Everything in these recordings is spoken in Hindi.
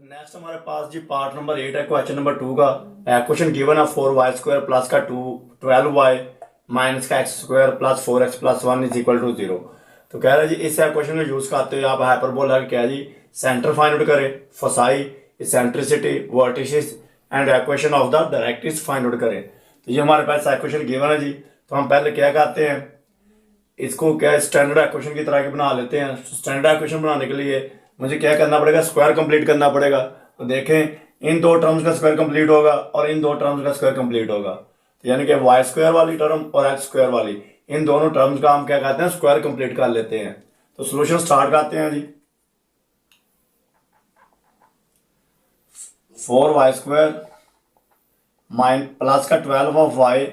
नेक्स्ट हमारे पास जी पार्ट नंबर 8 है क्वेश्चन नंबर 2 का। क्वेश्चन गिवन है 4y² प्लस का 12y माइनस का x² plus 4x plus 1 is equal to 0। तो कह रहा है जी इस क्वेश्चन में यूज करते हुए आप हाइपरबोला का क्या जी सेंटर फाइंड आउट करें, foci, eccentricity, vertices and equation of the directrix find out करें। तो ये हमारे पास इक्वेशन गिवन है जी। तो हम पहले क्या करते हैं, इसको क्या स्टैंडर्ड इक्वेशन की तरह के बना लेते हैं। स्टैंडर्ड इक्वेशन बनाने के लिए मुझे क्या करना पड़ेगा, स्क्वायर कंप्लीट करना पड़ेगा। तो देखें इन दो टर्म्स का स्क्वायर कंप्लीट होगा और इन दो टर्म्स का स्क्वायर कंप्लीट होगा। तो यानी कि y² वाली टर्म और x² वाली, इन दोनों टर्म्स का हम क्या कहते हैं स्क्वायर कंप्लीट कर लेते हैं। तो सोल्यूशन स्टार्ट करते हैं जी। 4y² प्लस का 12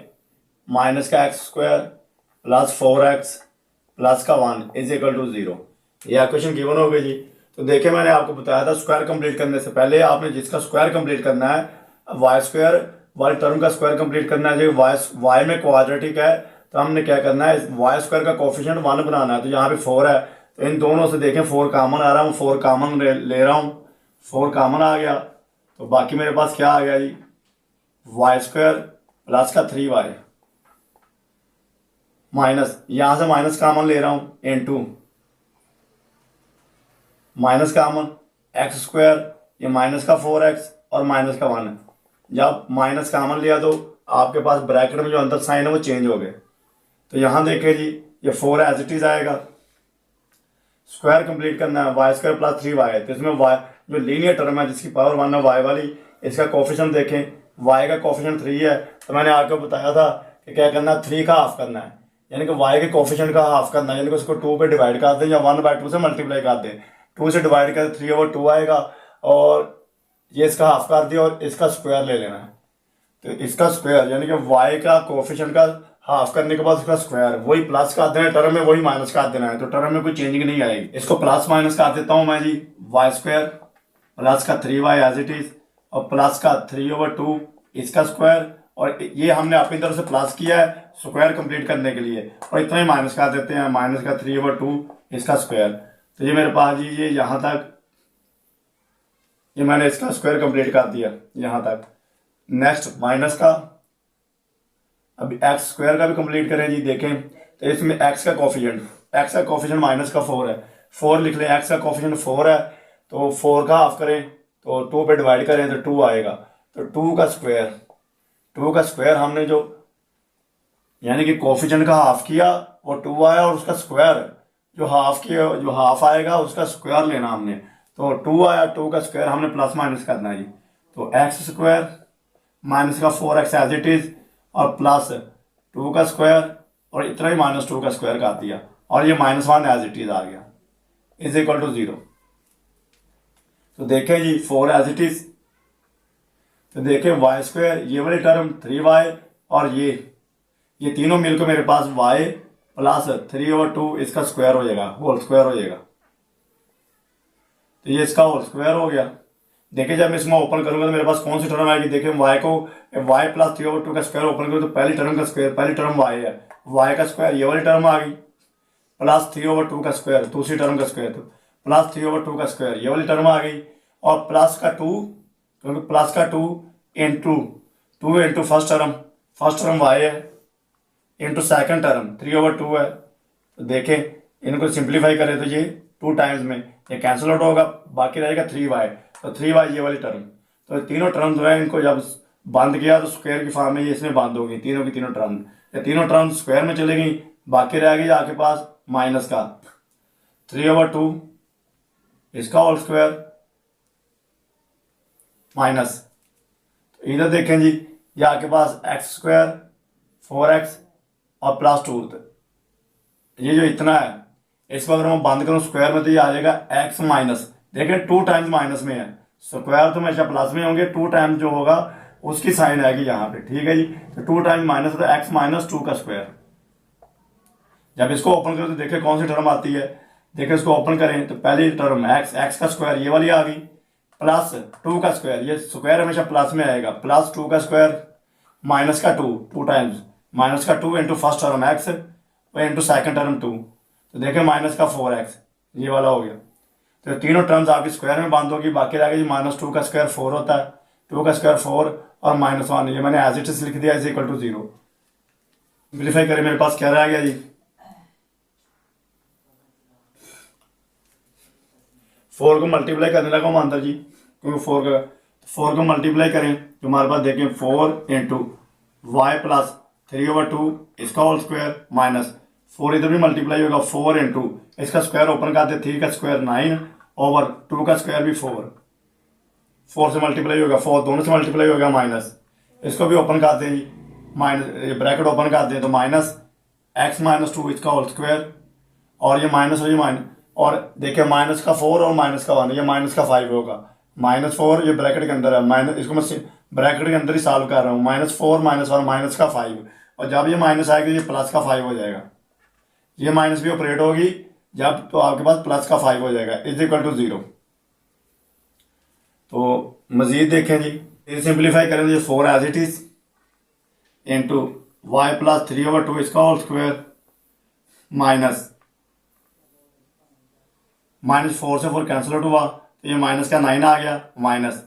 माइनस का x² प्लस 4x प्लस का 1 इज इक्वल टू 0। ये इक्वेशन गिवन हो गई जी। तो देखिए मैंने आपको बताया था स्क्वायर कंप्लीट करने से पहले आपने जिसका स्क्वायर कंप्लीट करना है, y² वाली टर्म का स्क्वायर कंप्लीट करना है। जो y में क्वाड्रेटिक है तो हमने क्या करना है, y² का कोफिशिएंट 1 बनाना है। तो यहाँ पे 4 है तो इन दोनों से देखें 4 कॉमन आ रहा हूँ, 4 कॉमन ले रहा हूँ, 4 कॉमन आ गया। तो बाकी मेरे पास क्या आ गया जी, y² प्लस का 3y माइनस, यहां से माइनस कॉमन ले रहा हूं इनटू माइनस कॉमन x², ये माइनस का 4x और माइनस का 1। जब माइनस कॉमन लिया तो आपके पास ब्रैकेट में जो अंदर साइन है वो चेंज हो गए। तो यहां देखें जी ये 4 एज इट इज आएगा। स्क्वायर कंप्लीट करना है, y² प्लस 3y है। तो इसमें y जो लीनियर टर्म है जिसकी पावर 1 है y वाली, इसका कोफिशिएंट देखें, y का कोफिशिएंट 3 है। तो मैंने आपको बताया था कि क्या करना है, 3 का हाफ करना है, यानी कि y के कोफिशिएंट का हाफ करना है, यानी कि उसको 2 पे डिवाइड कर दें या 1/2 से मल्टीप्लाई कर दें। 2 से डिवाइड कर 3/2 आएगा और ये इसका हाफ कर दिया और इसका स्क्वायर ले लेना है। तो इसका स्क्वायर यानी कि y का कोफिशिएंट का हाफ करने के बाद इसका स्क्वायर, वही प्लस कर देना है टर्म में, वही माइनस कर देना है। तो टर्म में कोई चेंजिंग नहीं आएगी। इसको प्लस माइनस कर देता हूं मैं जी, y² प्लस का 3y एज इट इज और प्लस का 3/2 इसका स्क्वायर, और ये हमने अपनी तरफ से प्लस किया है स्क्वायर कंप्लीट करने के लिए, और इतना ही माइनस कर देते हैं, माइनस का 3/2 इसका स्क्वायर। तो ये मेरे पास जी ये यहां तक, ये मैंने इसका स्क्वायर कंप्लीट कर दिया यहां तक। नेक्स्ट माइनस का, अब x² का भी कंप्लीट करें जी। देखें तो इसमें x का कोफिशिएंट माइनस का 4 है, 4 लिख लें। x का कोफिशिएंट 4 है तो 4 का हाफ करें तो 2 पे डिवाइड करें तो 2 आएगा। तो 2 का स्क्वायर हमने जो यानी कि कोफिशिएंट का हाफ किया वो 2 आया, और उसका स्क्वायर जो हाफ किया, जो हाफ आएगा उसका स्क्वायर लेना हमने। तो 2 आया, 2 का स्क्वायर हमने प्लस माइनस करना है जी। तो x² माइनस का 4x एज इट इज और प्लस 2 का स्क्वायर और इतना ही -2 का स्क्वायर कर दिया, और ये -1 एज इट इज आ गया इज इक्वल टू 0। तो देखें जी 4 एज इट इज, तो देखें y² ये वाली टर्म 3y और ये तीनों मिलकर मेरे पास y प्लस 3/2 इसका स्क्वायर हो जाएगा, होल स्क्वायर हो जाएगा। तो ये इसका होल स्क्वायर हो गया। देखिए जब मैं इसमें ओपन करूंगा तो मेरे पास कौन सी टर्म आएगी, देखिए y प्लस 3/2 का स्क्वायर ओपन करूँ तो पहली टर्म का स्क्वायर, पहली टर्म y है, y का स्क्वायर ये वाली टर्म आ गई, प्लस 3/2 का स्क्वायर दूसरी टर्म का स्क्वायर, तो प्लस 3/2 का स्क्वायर ये वाली टर्म आ गई, और प्लस का 2, क्योंकि प्लस का 2 इंटू फर्स्ट टर्म y है इंटू सेकेंड टर्म 3/2 है। तो देखें इनको सिंप्लीफाई करें तो ये 2 टाइम्स में ये कैंसिल आउट होगा, बाकी रहेगा 3y। तो 3y ये वाली टर्म, तो तीनों टर्म जो है इनको जब बंद किया तो स्क्वायर की फॉर्म में ये इसमें बंद होगी, तीनों की तीनों टर्म, ये तीनों टर्म स्क्वायर में चले गई, बाकी रह गई आपके पास माइनस का 3/2 इसका होल स्क्वायर माइनस, तो इधर देखें जी ये आपके पास x² 4x और प्लस 2, ये जो इतना है इसको अगर मैं बंद करूं स्क्वायर में तो ये आ जाएगा x माइनस, देखें 2 टाइम्स माइनस में है, स्क्वायर तो हमेशा प्लस में होंगे, 2 टाइम्स जो होगा उसकी साइन आएगी यहाँ पे, ठीक है जी। तो 2 टाइम्स माइनस तो x -2 का स्क्वायर। जब इसको ओपन करें तो देखिए कौन सी टर्म आती है, देखिए इसको ओपन करें तो पहली टर्म x का स्क्वायर ये वाली आ गई, प्लस 2 का स्क्वायर, ये स्क्वायर हमेशा प्लस में आएगा, प्लस 2 का स्क्वायर माइनस का 2 टाइम्स, माइनस का 2 into first term x into second term 2, तो देखें माइनस का 4x ये वाला हो गया। तो तीनों टर्म्स आपकी स्क्वायर में बंद होगी। बाकी रह गया जी -2 का स्क्वायर 4 होता है, 2 का स्क्वायर 4 और -1, ये मैंने एज इट इज लिख दिया इज इक्वल टू 0। सिंप्लीफाई करें, मेरे पास क्या रह गया जी 4 को मल्टीप्लाई करने लगा हूँ अंदर जी, क्योंकि 4 को मल्टीप्लाई करें तो हमारे पास देखें 4 इंटू वाई प्लस 3/2 इसका होल स्क्वायर माइनस 4 इधर भी मल्टीप्लाई होगा 4 इंटू इसका स्क्वायर ओपन कर दे 3 का स्क्वायर 9 ओवर 2 का स्क्वायर भी 4 से मल्टीप्लाई होगा 4 दोनों से मल्टीप्लाई होगा माइनस, इसको भी ओपन कर दें जी, माइनस ब्रैकेट ओपन कर दें तो माइनस x-2 इसका होल स्क्वायर और ये माइनस और ये माइनस, और देखिए माइनस का 4 और माइनस का 1, ये माइनस का 5 होगा, -4 ये ब्रैकेट के अंदर है, माइनस इसको मैं ब्रैकेट के अंदर ही सॉल्व कर रहा हूँ, -4 -1 माइनस का 5, और जब ये माइनस आएगा ये प्लस का 5 हो जाएगा, ये माइनस भी ऑपरेट होगी जब तो आपके पास प्लस का 5 हो जाएगा इज इक्वल टू 0। तो मजीद देखें जी, ये सिंप्लीफाई करें तो ये 4 as it is into Y plus 3/2 इसका होल स्क्वायर माइनस -4 से 4 कैंसिल आउट हुआ तो ये माइनस का 9 आ गया, माइनस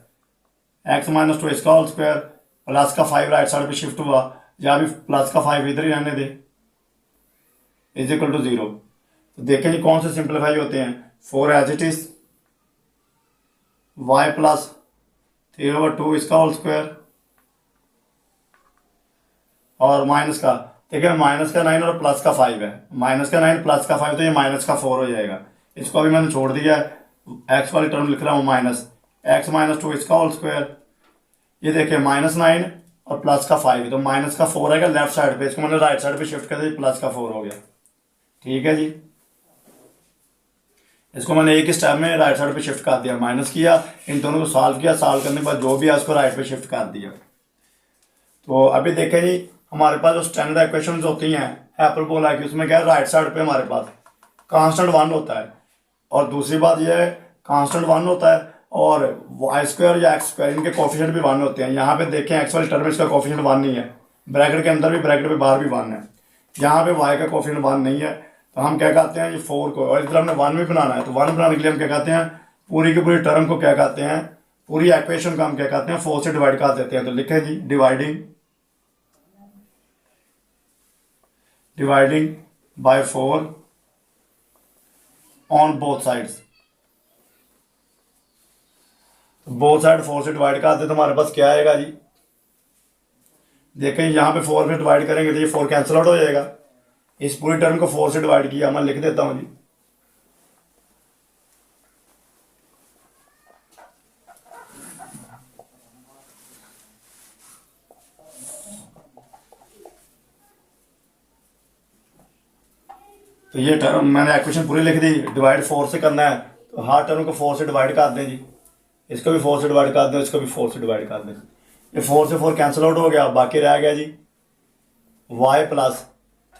x-2 इसका होल स्क्वायर प्लस का 5 राइट साइड पे शिफ्ट हुआ, या भी प्लस का 5 इधर ही रहने दे इज इक्वल टू 0। तो देखें जी कौन से सिंप्लीफाई होते हैं, 4 as it is Y plus 3/2 इसका होल स्क्वायर और माइनस का, देखिए माइनस का 9 और प्लस का 5 है, माइनस का 9 प्लस का 5 तो ये माइनस का 4 हो जाएगा, इसको अभी मैंने छोड़ दिया है, एक्स वाली टर्म लिख रहा हूँ माइनस x-2 इसका होल स्क्वायर, ये देखिए -9 और प्लस का 5 तो माइनस का 4 आएगा लेफ्ट साइड पे, इसको मैंने राइट साइड पे शिफ्ट कर दिया प्लस का 4 हो गया, ठीक है जी। इसको मैंने एक ही स्टेप में राइट साइड पे शिफ्ट कर दिया, माइनस किया, इन दोनों को सॉल्व किया, सॉल्व करने के बाद जो भी है उसको राइट पे शिफ्ट कर दिया। तो अभी देखें जी हमारे पास जो स्टैंडर्ड इक्वेशंस होती हैं हाइपरबोला की, उसमें क्या है राइट साइड पे हमारे पास कांस्टेंट 1 होता है, और दूसरी बात यह है कांस्टेंट 1 होता है और वाई स्क्वायर या एक्स स्क्वायर इनके कोफिशिएंट भी 1 होते हैं। यहाँ पे देखें एक्स वाली टर्म में इसका कोफिशिएंट 1 नहीं है, ब्रैकेट के अंदर भी ब्रैकेट पे बाहर भी 1 है, यहाँ पे वाई का कोफिशिएंट 1 नहीं है, तो हम क्या कहते हैं ये 4 को, और इधर हमने 1 भी बनाना है तो 1 बनाने के लिए हम क्या कहते हैं पूरी की पूरी टर्म को क्या कहते हैं, पूरी इक्वेशन को हम क्या कहते हैं 4 से डिवाइड कर देते हैं। तो लिखें जी dividing by 4 on both sides, both side 4 से डिवाइड कर दे तो हमारे पास क्या आएगा जी, देखें यहाँ पे 4 से डिवाइड करेंगे तो ये 4 कैंसिल आउट हो जाएगा, इस पूरी टर्म को 4 से डिवाइड किया, मैं लिख देता हूँ जी तो ये टर्म मैंने इक्वेशन पूरी लिख दी, डिवाइड 4 से करना है तो हर टर्म को 4 से डिवाइड कर दें जी, इसको भी 4 से डिवाइड कर दें, इसको भी 4 से डिवाइड कर दें, ये 4 से 4 कैंसिल आउट हो गया, बाकी रह गया जी y प्लस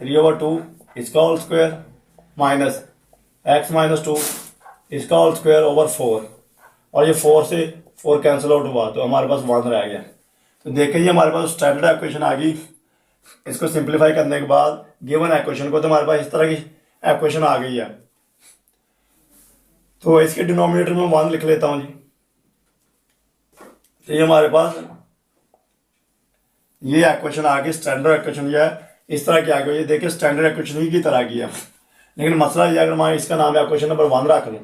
3/2 इसका होल स्क्वायर माइनस x-2 इसका होल स्क्वायर ओवर 4, और ये 4 से 4 कैंसिल आउट हुआ तो हमारे पास 1 रह गया। तो देखें ये हमारे पास स्टैंडर्ड इक्वेशन आ गई, इसको सिंप्लीफाई करने के बाद गिवन इक्वेशन को तो हमारे पास इस तरह की इक्वेशन आ गई है। तो इसके डिनोमिनेटर में 1 लिख लेता हूँ जी, तो ये हमारे पास ये इक्वेशन आ गई, स्टैंडर्ड इक्वेशन ये है इस तरह की आ गई, ये देखिए स्टैंडर्ड इक्वेशन ही की तरह की है, लेकिन मसला ये अगर मान इसका नाम इक्वेशन नंबर 1 रख लें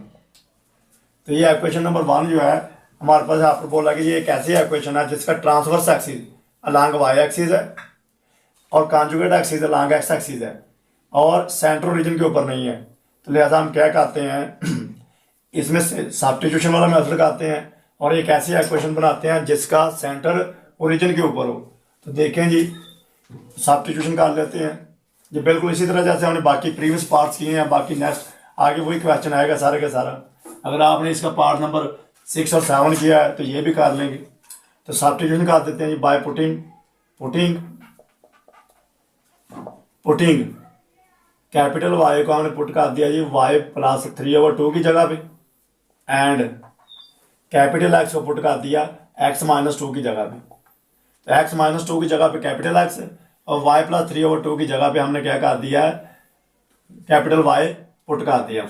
तो ये इक्वेशन नंबर 1 जो है हमारे पास यहाँ पर बोला कि ये एक ऐसी इक्वेशन है जिसका transverse axis along Y axis है और conjugate axis along x axis है और सेंटर ओरिजिन के ऊपर नहीं है, तो लिहाजा हम क्या करते हैं इसमें सब्स्टिट्यूशन वाला मेथड लगाते हैं और एक ऐसी इक्वेशन बनाते हैं जिसका सेंटर ओरिजिन के ऊपर हो। तो देखें जी सब्स्टिट्यूशन कर लेते हैं, ये बिल्कुल इसी तरह जैसे हमने बाकी प्रीवियस पार्ट्स किए हैं, बाकी नेक्स्ट आगे वही क्वेश्चन आएगा सारे का सारा। अगर आपने इसका पार्ट नंबर 6 और 7 किया है तो ये भी कर लेंगे। तो सब्स्टिट्यूशन कर देते हैं जी बाय पुटिंग कैपिटल वाई को हमने पुट कर दिया जी वाई प्लस 3/2 की जगह पे, एंड कैपिटल एक्स को पुट कर दिया x-2 की जगह पे। तो x-2 की जगह पे कैपिटल एक्स और y प्लस 3/2 की जगह पे हमने क्या कर दिया है कैपिटल वाई पुट कर दिया।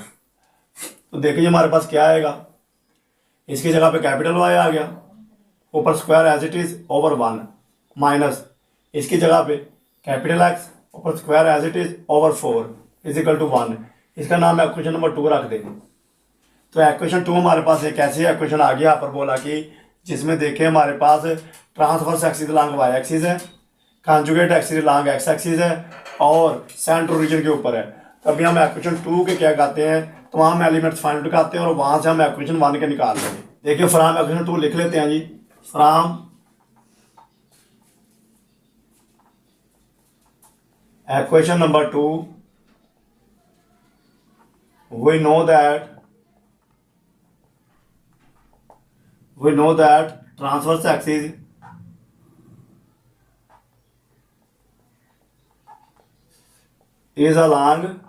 तो देखिए हमारे पास क्या आएगा, इसकी जगह पे कैपिटल वाई आ गया, ऊपर square as it is over 1 minus इसकी जगह पे कैपिटल एक्स ऊपर square as it is over 4 is equal to 1। इसका नाम इक्वेशन नंबर 2 रख देंगे। तो इक्वेशन 2 हमारे पास एक ऐसी इक्वेशन आ गया पर बोला कि जिसमें देखें हमारे पास transverse axis long Y axis है, conjugate axis long x axis है और सेंट्रल रीजन के ऊपर है। तभी हम इक्वेशन 2 के क्या करते हैं, तमाम एलिमेंट्स फाइंड आउट करते हैं और वहां से हम इक्वेशन 1 के निकाल लेंगे। देखिए फ्रॉम इक्वेशन 2 लिख लेते हैं जी, from equation number 2 we know that transverse axis is along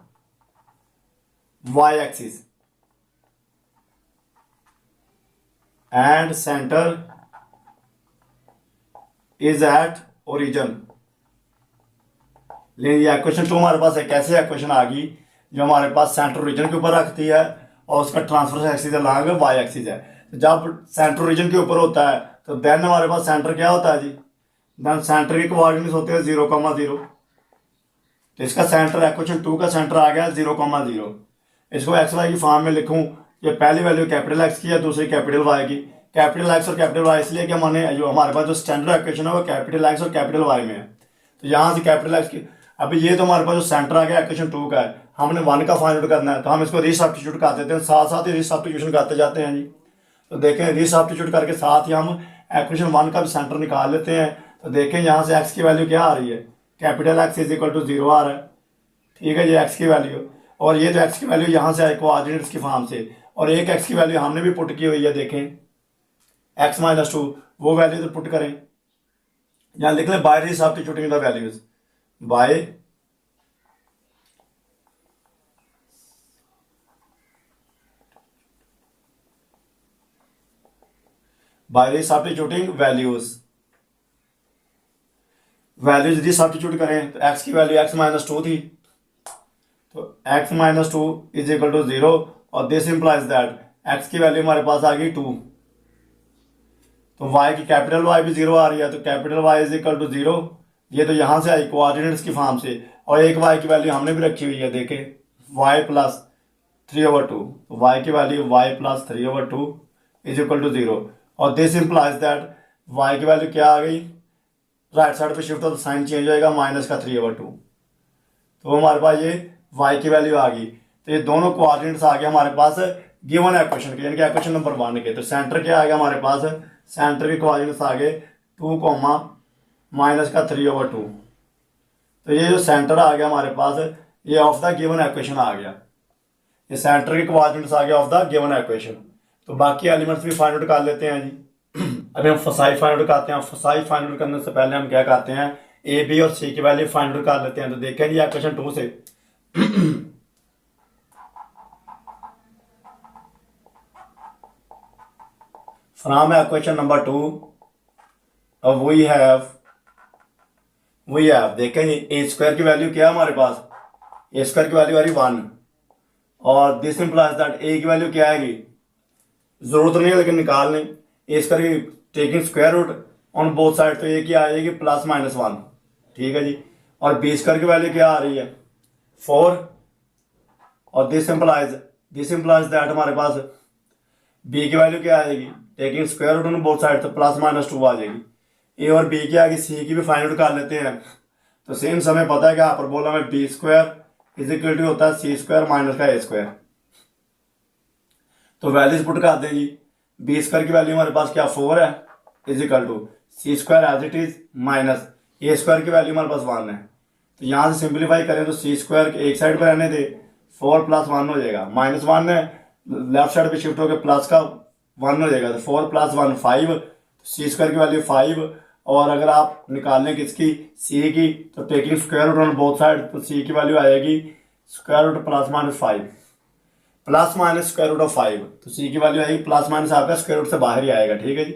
y axis and center is at origin। लेकिन ये इक्वेशन 2 हमारे पास एक ऐसी इक्वेशन आ गई जो हमारे पास सेंट्रल रीजन के ऊपर रखती है और उसका transverse axis along Y axis है। तो जब सेंट्रल रीजन के ऊपर होता है तो देन हमारे पास सेंटर क्या होता है जी, देन सेंटर के कोऑर्डिनेट्स होते हैं 0,0। तो इसका सेंटर इक्वेशन 2 का सेंटर आ गया 0,0। इसको एक्स वाई की फॉर्म में लिखूं, ये पहली वैल्यू कैपिटल एक्स की है, दूसरी कैपिटल वाई की। कैपिटल एक्स और कैपिटल वाई इसलिए कि हमने जो हमारे पास जो स्टैंडर्ड इक्वेशन है वो कैपिटल एक्स और कैपिटल वाई में है। तो यहाँ से कैपिटल एक्स की, अभी ये तो हमारे पास जो सेंटर आ गया इक्वेशन 2 का है, हमने 1 का फाइंड आउट करना है तो हम इसको रीसब्स्टिट्यूट कर देते हैं, साथ साथ ही रीसब्स्टिट्यूशन करते जाते हैं जी। तो देखें रीसब्स्टिट्यूट करके साथ ही हम इक्वेशन 1 का भी सेंटर निकाल लेते हैं। तो देखें यहाँ से एक्स की वैल्यू क्या आ रही है, capital x is equal to 0 आ रहा है, ठीक है, ये एक्स की वैल्यू। और ये जो एक्स की वैल्यू यहाँ से आई कोऑर्डिनेट्स की फॉर्म से, और एक एक्स की वैल्यू हमने भी पुट की हुई है, देखें x-2 वो वैल्यू तो पुट करें, यहाँ लिख लें by resubstituting the values, by resubstituting values resubstitute करें तो x की वैल्यू x-2 थी, तो x-2 इज इक्वल टू 0 और दिस इंप्लाइज दैट x की वैल्यू हमारे पास आ गई 2। तो y की कैपिटल Y भी 0 आ रही है, तो capital Y is equal to 0, ये तो यहाँ से आई कोऑर्डिनेट्स की फॉर्म से, और एक y की वैल्यू हमने भी रखी हुई है, देखें y प्लस 3/2, तो y की value y plus 3/2 is equal to 0 और दिस इंप्लाइज दैट y की वैल्यू क्या आ गई, राइट साइड पे शिफ्ट हो तो साइन चेंज हो जाएगा, माइनस का 3/2। तो हमारे पास ये y की वैल्यू आ गई। तो ये दोनों कोऑर्डिनेट्स आ गए हमारे पास गिवन इक्वेशन के, यानी कि इक्वेशन नंबर 1 के। तो सेंटर क्या आ गया हमारे पास, सेंटर के कोऑर्डिनेट्स आ गए 2, माइनस का 3/2। तो ये जो सेंटर आ गया हमारे पास, ये ऑफ द गिवन इक्वेशन आ गया, ये सेंटर के कोऑर्डिनेट्स आ गया ऑफ द गिवन इक्वेशन। तो बाकी एलिमेंट्स भी फाइंड आउट कर लेते हैं जी। अभी हम फसाई फाइंड आउट करते हैं। फसाई फाइंड आउट करने से पहले हम क्या करते हैं, ए बी और सी की वैल्यू फाइंड आउट कर लेते हैं। तो देखें जी इक्वेशन 2 से from equation number 2 we have देखें ए स्क्वायर की वैल्यू क्या है हमारे पास, ए स्क्वायर की वैल्यू आ रही 1 और दिस इंप्लाइज दैट ए की वैल्यू क्या आएगी, जरूरत नहीं है लेकिन निकाल लें, ए स्क्वायर की taking square root on both side, तो ए की आ जाएगी +-1, ठीक है जी। और बी स्क्वायर की वैल्यू क्या आ रही है 4 और दिस इंप्लाइज दैट हमारे पास बी की वैल्यू क्या आएगी, taking square root on both side, तो +-2 आ जाएगी। ए और बी की आगे सी की भी फाइंड आउट कर लेते हैं। तो सेम समय पता है कि हाइपरबोला में b square is equal to होता है सी स्क्वायर माइनस का ए स्क्वायर। तो वैल्यूज पुट कर दें जी, बी स्क्वायर की वैल्यू हमारे पास क्या 4 है is equal to C square as it is minus A square की वैल्यू हमारे पास 1 है। तो यहाँ से सिंप्लीफाई करें तो सी स्क्वायर एक साइड पर रहने दे, 4 + 1 हो जाएगा, -1 है लेफ्ट साइड पे शिफ्ट होकर प्लस का 1 हो जाएगा, तो 4 + 1 5, सी स्क्वायर की वैल्यू 5। और अगर आप निकालें किसकी, सी की, तो taking square root on both side, तो सी की वैल्यू आएगी square root +-5 + square root of 5, तो सी की वैल्यू आएगी +- आपका स्क्वायर रूट से बाहर ही आएगा, ठीक है जी।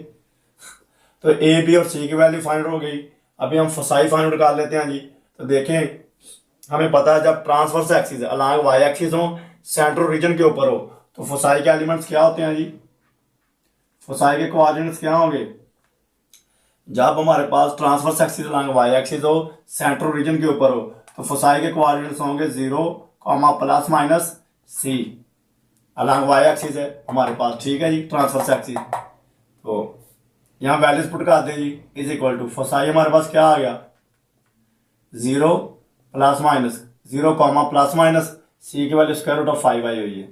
तो ए बी और सी की वैल्यू फाइंड हो गई। अभी हम फसाई फाइंड आउट कर लेते हैं जी। तो देखें हमें पता है जब transverse axis along Y axis हो, सेंट्रल रीजन के ऊपर हो, तो फोसाई के एलिमेंट्स क्या होते हैं जी, फोसाई के कोऑर्डिनेट्स क्या होंगे, जब हमारे पास transverse axis along Y axis हो, सेंट्रल रीजन के ऊपर हो, तो फोसाई के कोऑर्डिनेट्स होंगे 0, plus minus C, along Y axis है हमारे पास, ठीक है जी, ट्रांसवर्स एक्सिस। तो यहाँ वैल्यूज पुट कर दें जी, इज इक्वल टू फोसाई हमारे पास क्या आ गया 0 प्लस माइनस 0, प्लस माइनस सी की वैल्यू स्क्वायर रूट ऑफ 5 आई हुई है।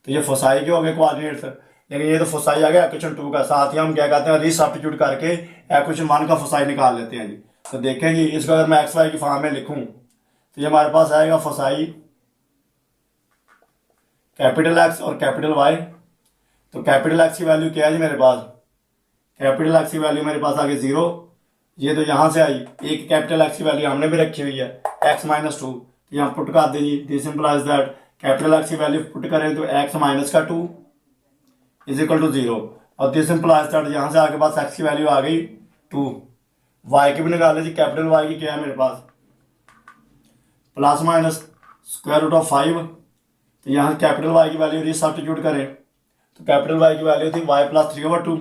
तो ये फोसाई के हो गए कोऑर्डिनेट्स, लेकिन ये तो फोसाई आ गया इक्वेशन 2 का। साथ ही हम क्या कहते हैं रीसब्स्टिट्यूट करके इक्वेशन 1 का फोसाई निकाल लेते हैं जी। तो देखें जी, इसको अगर मैं एक्स वाई की फॉर्म में लिखूं तो ये हमारे पास आएगा फोसाई कैपिटल एक्स और कैपिटल वाई। तो कैपिटल एक्स की वैल्यू क्या है जी मेरे पास, कैपिटल एक्स की वैल्यू मेरे पास आ गई 0, ये तो यहाँ से आई, एक कैपिटल एक्स की वैल्यू हमने भी रखी हुई है x माइनस 2, तो यहाँ पुट कर दें जी, this implies that capital x की वैल्यू पुट करें तो x माइनस का 2 इज इक्वल टू 0, और दिस इंप्लाइज दैट यहाँ से आपके पास x की वैल्यू आ गई 2। y की भी निकाल जी, कैपिटल y की क्या है मेरे पास plus minus square root of 5, तो यहाँ कैपिटल y की वैल्यू रीसब्स्टिट्यूट करें तो कैपिटल y की वैल्यू थी y plus 3/2,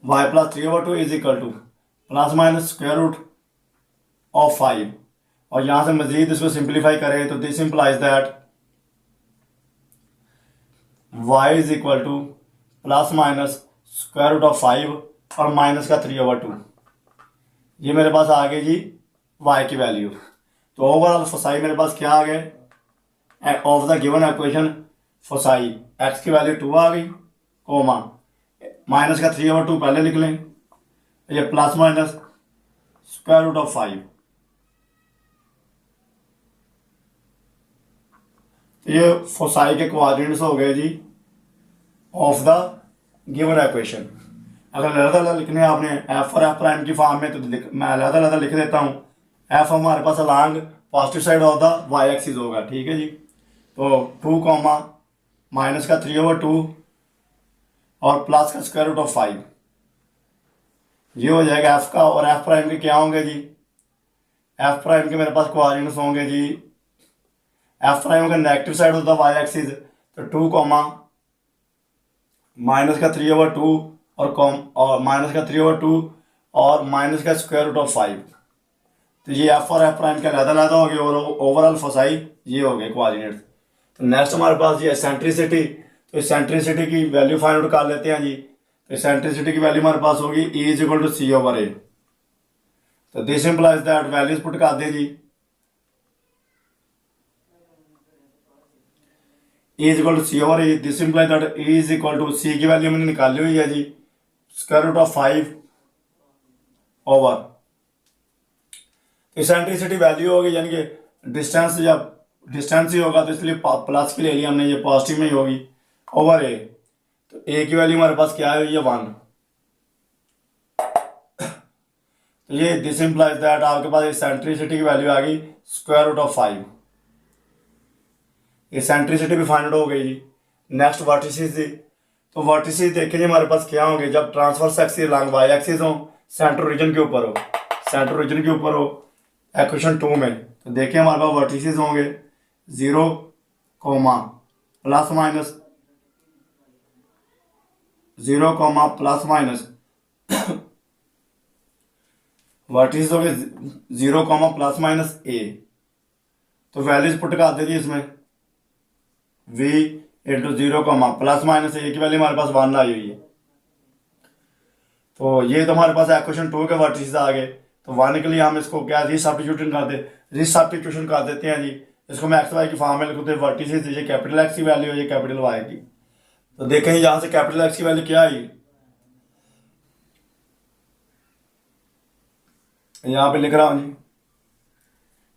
y plus 3/2 is equal to plus minus square root of 5, और यहाँ से मजीद इसको सिंप्लीफाई करें तो this implies that y is equal to plus minus square root of 5 और माइनस का 3/2, ये मेरे पास आ गई जी y की वैल्यू। तो ओवरऑल फोसाई मेरे पास क्या आ गए of the given equation, foci x की वैल्यू 2 आ गई, कोमा माइनस का 3/2 पहले लिख लें, ये plus minus square root of 5, तो ये फोसाई के कोऑर्डिनेट्स हो गए जी ऑफ द गिवन इक्वेशन। अगर अलग अलग लिखने आपने एफ और एफ प्राइम की फॉर्म में तो मैं अलग अलग लिख देता हूँ। एफ हमारे पास along positive side of the y axis होगा, ठीक है जी। तो 2, माइनस का 3/2 और प्लस का स्क्वायर रूट ऑफ 5, ये हो जाएगा एफ का। और एफ प्राइम के क्या होंगे जी, एफ प्राइम के मेरे पास कोऑर्डिनेट्स होंगे जी, एफ प्राइम का negative side of the y axis, तो 2, माइनस का 3/2 और माइनस का 3/2 और माइनस का स्क्वायर रूट ऑफ 5, तो ये एफ और एफ प्राइम के अलग हो गए और ओवरऑल फोसाई ये हो गए कोऑर्डिनेट्स। तो नेक्स्ट हमारे पास ये एसेंट्रिसिटी, तो एसेंट्रिसिटी की वैल्यू फाइंड आउट कर लेते हैं जी। तो एसेंट्रिसिटी की वैल्यू हमारे पास होगी E is equal to C/A, तो this implies that values put कर दें जी, E is equal to C/A, this implies that E is equal to C की वैल्यू मैंने निकाली हुई है जी square root of 5 over eccentricity value होगी, यानी कि डिस्टेंस, जब डिस्टेंस ही होगा तो इसलिए प्लस की ले लिया हमने, ये पॉजिटिव में ही होगी ओवर ए। तो ए की वैल्यू हमारे पास क्या है, ये 1, तो ये दिस इंप्लाइज दैट आपके पास एसेंट्रिसिटी की वैल्यू आ गई स्क्वायर रूट ऑफ 5। एसेंट्रिसिटी भी फाइंड आउट हो गई जी। नेक्स्ट वर्टिसेस जी, तो वर्टिसेस देखें जी हमारे पास क्या होंगे, जब transverse axis along Y axis हो, सेंट्रल रीजन के ऊपर हो, सेंट्रल रीजन के ऊपर हो इक्वेशन 2 में, तो देखें हमारे पास वर्टिसेस होंगे 0, plus minus 0, plus minus vertices हो गए 0, प्लस माइनस ए। तो वैल्यूज पुट कर दीजिए इसमें v into 0, plus minus A की वैल्यू हमारे पास 1 आई हुई है। तो ये तो हमारे पास इक्वेशन 2 के वर्टिसेस आ गए। तो 1 के लिए हम इसको क्या रीसब्स्टिट्यूशन कर देते हैं जी। इसको मैं एक्स वाई की फॉर्म में लिखूँ तो वर्टिसेस, ये कैपिटल एक्स की वैल्यू है, ये कैपिटल वाई की। तो देखें यहाँ से कैपिटल एक्स की वैल्यू क्या आई, यहाँ पे लिख रहा हूँ जी,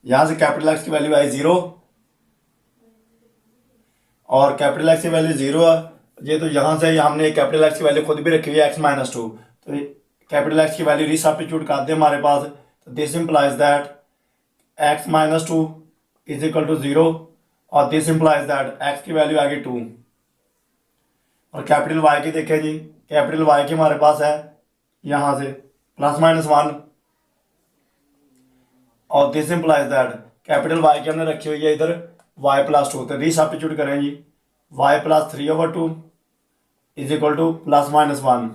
यहाँ से कैपिटल एक्स की वैल्यू आई 0 और कैपिटल एक्स की वैल्यू 0 है ये। तो यहाँ से हमने कैपिटल एक्स की वैल्यू खुद भी रखी हुई है x-2, तो कैपिटल एक्स की वैल्यू रीसब्स्टिट्यूट कर दे हमारे पास, तो this implies that x-2 is equal to 0 और दिस इंप्लाइज दैट x की वैल्यू आ गई 2। और कैपिटल y की देखें जी, कैपिटल y की हमारे पास है यहाँ से प्लस माइनस 1 और this implies that capital y की हमने रखी हुई है इधर वाई प्लस 2, तो रीसब्स्टिट्यूट करें जी, y plus 3/2 is equal to +-1,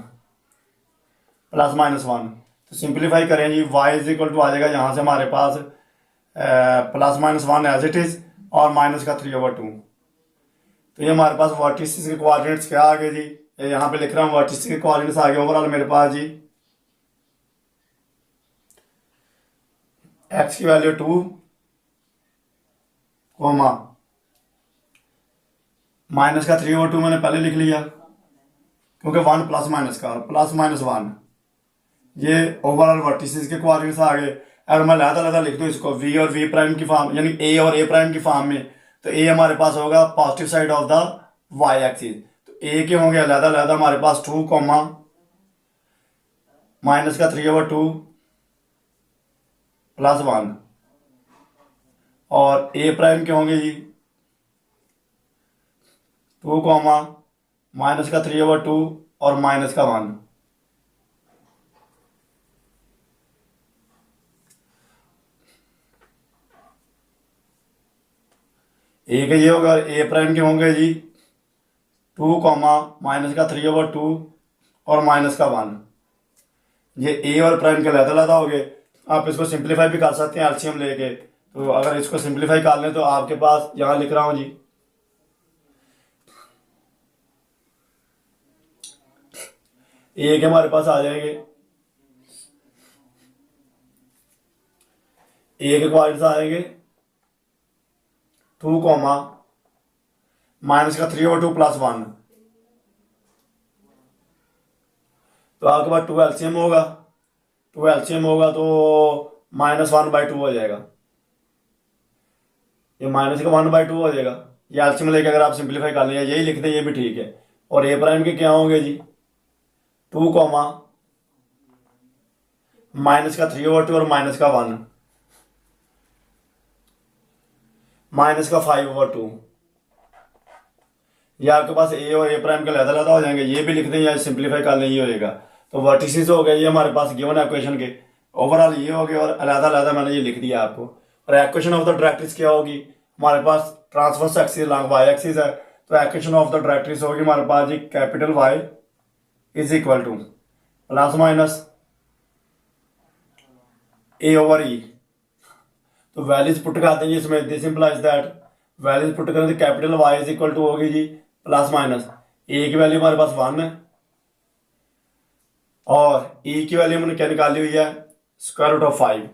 तो सिंप्लीफाई करें जी, वाई इज इक्वल टू आ जाएगा यहाँ से हमारे पास +-1 एज इट इज़ और माइनस का 3/2। तो ये हमारे पास वर्टिसेस के कोऑर्डिनेट्स क्या आ गए जी, ये यहाँ पे लिख रहा हूँ वर्टिसेस के कोऑर्डिनेट्स आ गए ओवरऑल मेरे पास जी, एक्स की वैल्यू 2 कोमा माइनस का 3/2 मैंने पहले लिख लिया क्योंकि 1 प्लस माइनस का +-1, ये ओवरऑल वर्टिसेस के कोऑर्डिनेट्स आ गए। अगर मैं लहदा लिख दूँ इसको वी और वी प्राइम की फॉर्म यानी ए और ए प्राइम की फॉर्म में, तो ए हमारे पास होगा positive side of the y axis, तो ए के होंगे अलहदा हमारे पास 2 कोमा माइनस का 3/2 +1, और ए प्राइम के होंगे जी 2 कोमा माइनस का 3/2 और माइनस का 1। ए के ये होगा, ए प्राइम के होंगे जी 2 कोमा माइनस का 3/2 और माइनस का 1। ये ए और प्राइम के अलग हो गए। आप इसको सिंप्लीफाई भी कर सकते हैं एलसीएम लेके, तो अगर इसको सिंप्लीफाई कर लें तो आपके पास यहाँ लिख रहा हूँ जी, ए के हमारे पास आ जाएंगे, ए के कोऑर्डिनेट्स आएंगे 2 कोमा माइनस का 3/2 +1, तो आपके पास 2 एलसीएम होगा, तो -1/2 हो जाएगा, ये माइनस का 1/2 हो जाएगा। ये एलसीएम लेके अगर आप सिंप्लीफाई कर लें यही लिख दें, ये भी ठीक है। और ए प्राइम के क्या होंगे जी 2 कोमा माइनस का 3/2 और माइनस का 1 माइनस का 5/2। ये आपके पास ए और ए प्राइम के अलग हो जाएंगे, ये भी लिख दें या सिंप्लीफाई कर लें, ये होएगा। तो वर्टिसेस हो गए ये हमारे पास गिवन इक्वेशन के, ओवरऑल ये हो गए और अलग मैंने ये लिख दिया आपको। और इक्वेशन ऑफ द डायरेक्ट्रिक्स क्या होगी, हमारे पास transverse axis long Y axis है, तो इक्वेशन ऑफ द डायरेक्ट्रिक्स होगी हमारे पास जी capital y is equal to +-a/e। तो वैल्यूज पुट कर देंगे इसमें, this implies that values put करें तो capital y is equal to होगी जी +-, ए की वैल्यू हमारे पास 1 है और ई की वैल्यू हमने क्या निकाली हुई है √5।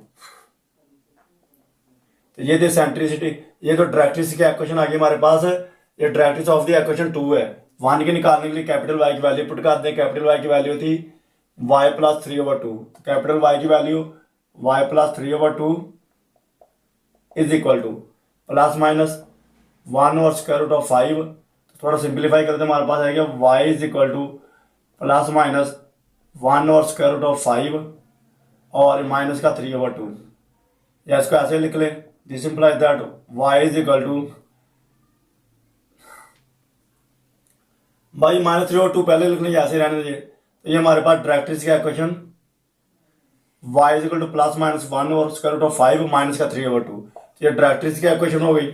तो ये थे सेंट्रिसिटी, ये तो डायरेक्ट्रिक्स की इक्वेशन आ गई हमारे पास है। ये डायरेक्ट्रिक्स ऑफ द इक्वेशन 2 है। 1 के निकालने के लिए कैपिटल वाई की वैल्यू पुट कर दें, कैपिटल वाई की वैल्यू थी y + 3/2, कैपिटल वाई की value y + 3/2 is equal to +-1 और √5। तो थोड़ा सिंप्लीफाई करते हमारे पास आएगा y इज इक्वल टू +-1 और √5 और माइनस का 3/2, या इसको ऐसे लिख लें, this implies that y is equal to भाई -3/2 पहले लिख लें, ऐसे रहने दीजिए। तो ये हमारे पास डायरेक्ट्रिक्स का equation y is equal to +-1 और √5 माइनस का 3/2, तो ये डायरेक्ट्रिक्स की इक्वेशन हो गई।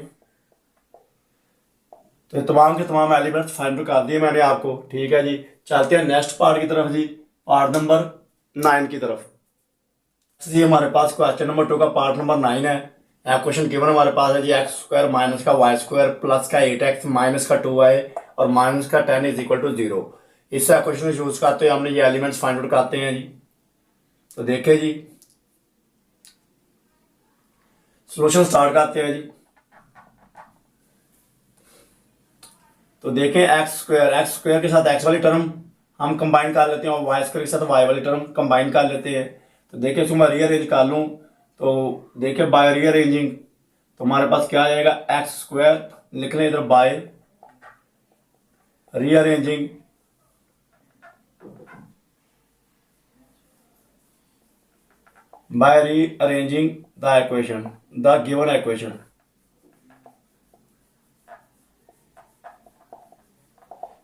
तो तमाम के तमाम एलिमेंट्स फाइंड कर दिए मैंने आपको, ठीक है जी। चलते हैं नेक्स्ट पार्ट की तरफ जी, पार्ट नंबर 9 की तरफ। जी हमारे पास क्वेश्चन नंबर 2 का पार्ट नंबर 9 है। क्वेश्चन गिवन हमारे पास है जी x² माइनस का y² प्लस का 8x माइनस का 2y और माइनस का 10 इज इक्वल टू 0। इस क्वेश्चन यूज करते हैं हमने ये एलिमेंट्स फाइंड आउट करते हैं जी। तो देखिए जी, सॉल्यूशन स्टार्ट करते हैं जी। तो देखें x² के साथ x वाली टर्म हम कंबाइन कर लेते हैं और y² के साथ y वाली टर्म कंबाइन कर लेते हैं। तो देखिए इसको मैं रीअरेंज कर लूँ, तो देखिए बाय रीअरेंजिंग तो हमारे पास क्या आ जाएगा, x² लिख लें इधर by rearranging the equation, the given equation.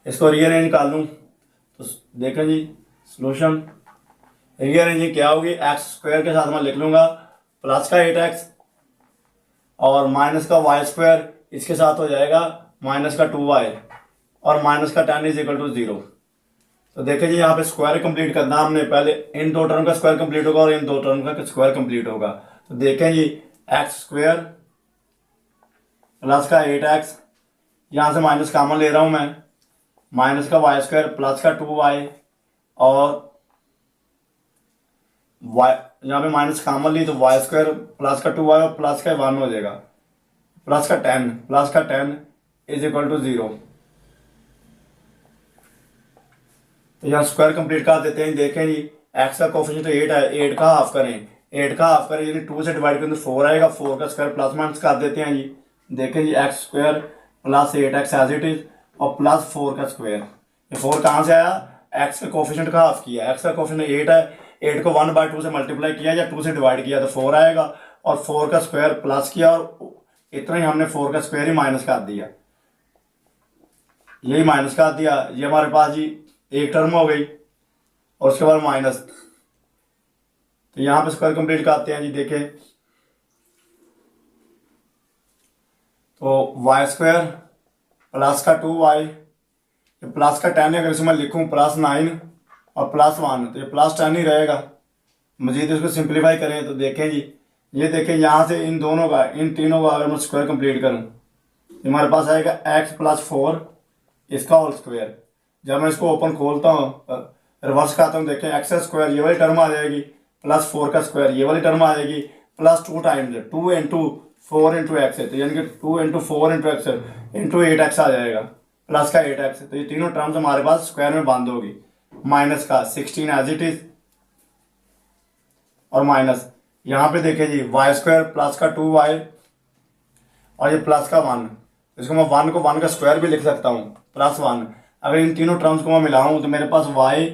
इसको रीअरेंज कर लूँ तो देखें जी सॉल्यूशन रीअरेंजिंग क्या होगी, x² के साथ मैं लिख लूंगा प्लस का 8x और माइनस का y² इसके साथ हो जाएगा माइनस का 2y और माइनस का 10 इज इक्वल टू 0। तो देखें जी यहाँ पे स्क्वायर कंप्लीट करना हमने, पहले इन दो टर्म का स्क्वायर कंप्लीट होगा और इन दो टर्म का स्क्वायर कंप्लीट होगा। तो देखें जी एक्स स्क्वायर प्लस का 8x, यहाँ से माइनस कॉमन ले रहा हूं मैं, माइनस का वाई स्क्वायर प्लस का 2y और वाई, यहाँ पे माइनस कॉमन ली तो वाई स्क्वायर प्लस का 2y और प्लस का 1 हो जाएगा, प्लस का 10 इज इक्वल टू 0। तो यहाँ स्क्वायर कंप्लीट कर देते हैं। देखें जी एक्स का कोफिशिएंट तो 8 है, 8 का हाफ करें, 8 का हाफ करें यानी 2 से डिवाइड करें तो 4 आएगा, 4 का स्क्वायर प्लस माइनस कर देते हैं जी। देखें जी x square plus 8x as it is और प्लस 4 का स्क्वायर। ये 4 कहाँ से आया, एक्स का कोफिशिएंट का हाफ किया, एक्स का कोफिशिएंट 8 है, 8 को 1/2 से मल्टीप्लाई किया या 2 से डिवाइड किया तो 4 आएगा और 4 का स्क्वायर प्लस किया और इतना ही हमने 4 का स्क्वायर ही माइनस कर दिया, यही माइनस कर दिया। ये हमारे पास जी एक टर्म हो गई और उसके बाद माइनस। तो यहां पे स्क्वायर कंप्लीट करते हैं जी। देखें तो वाई स्क्वायर प्लस का 2y, प्लस का 10 है, अगर इसमें लिखूं प्लस 9 और प्लस 1 तो ये प्लस 10 ही रहेगा। मजीद इसको सिंप्लीफाई करें तो देखें जी, ये देखें यहाँ से इन दोनों का, इन तीनों का अगर मैं स्क्वायर कंप्लीट करूं हमारे पास आएगा x प्लस 4 इसका होल स्क्वायर। जब मैं इसको ओपन खोलता हूँ रिवर्स करता हूँ, देखें एक्स स्क्वायर ये वाली टर्म आ जाएगी, प्लस 4 का स्क्वायर ये वाली टर्म आ जाएगी, plus 2 times 2 into 4 into x है तो यानी कि 2 into 4 into x into 8x आ जाएगा, प्लस का 8x। तो ये तीनों टर्म्स हमारे पास स्क्वायर में बंद होगी। माइनस का 16 एज इट इज और माइनस यहाँ पे देखें जी वाई स्क्वायर प्लस का 2y और ये प्लस का 1, इसको मैं 1 को 1 का स्क्वायर भी लिख सकता हूँ प्लस 1। अगर इन तीनों टर्म्स को मैं मिलाऊं तो मेरे पास y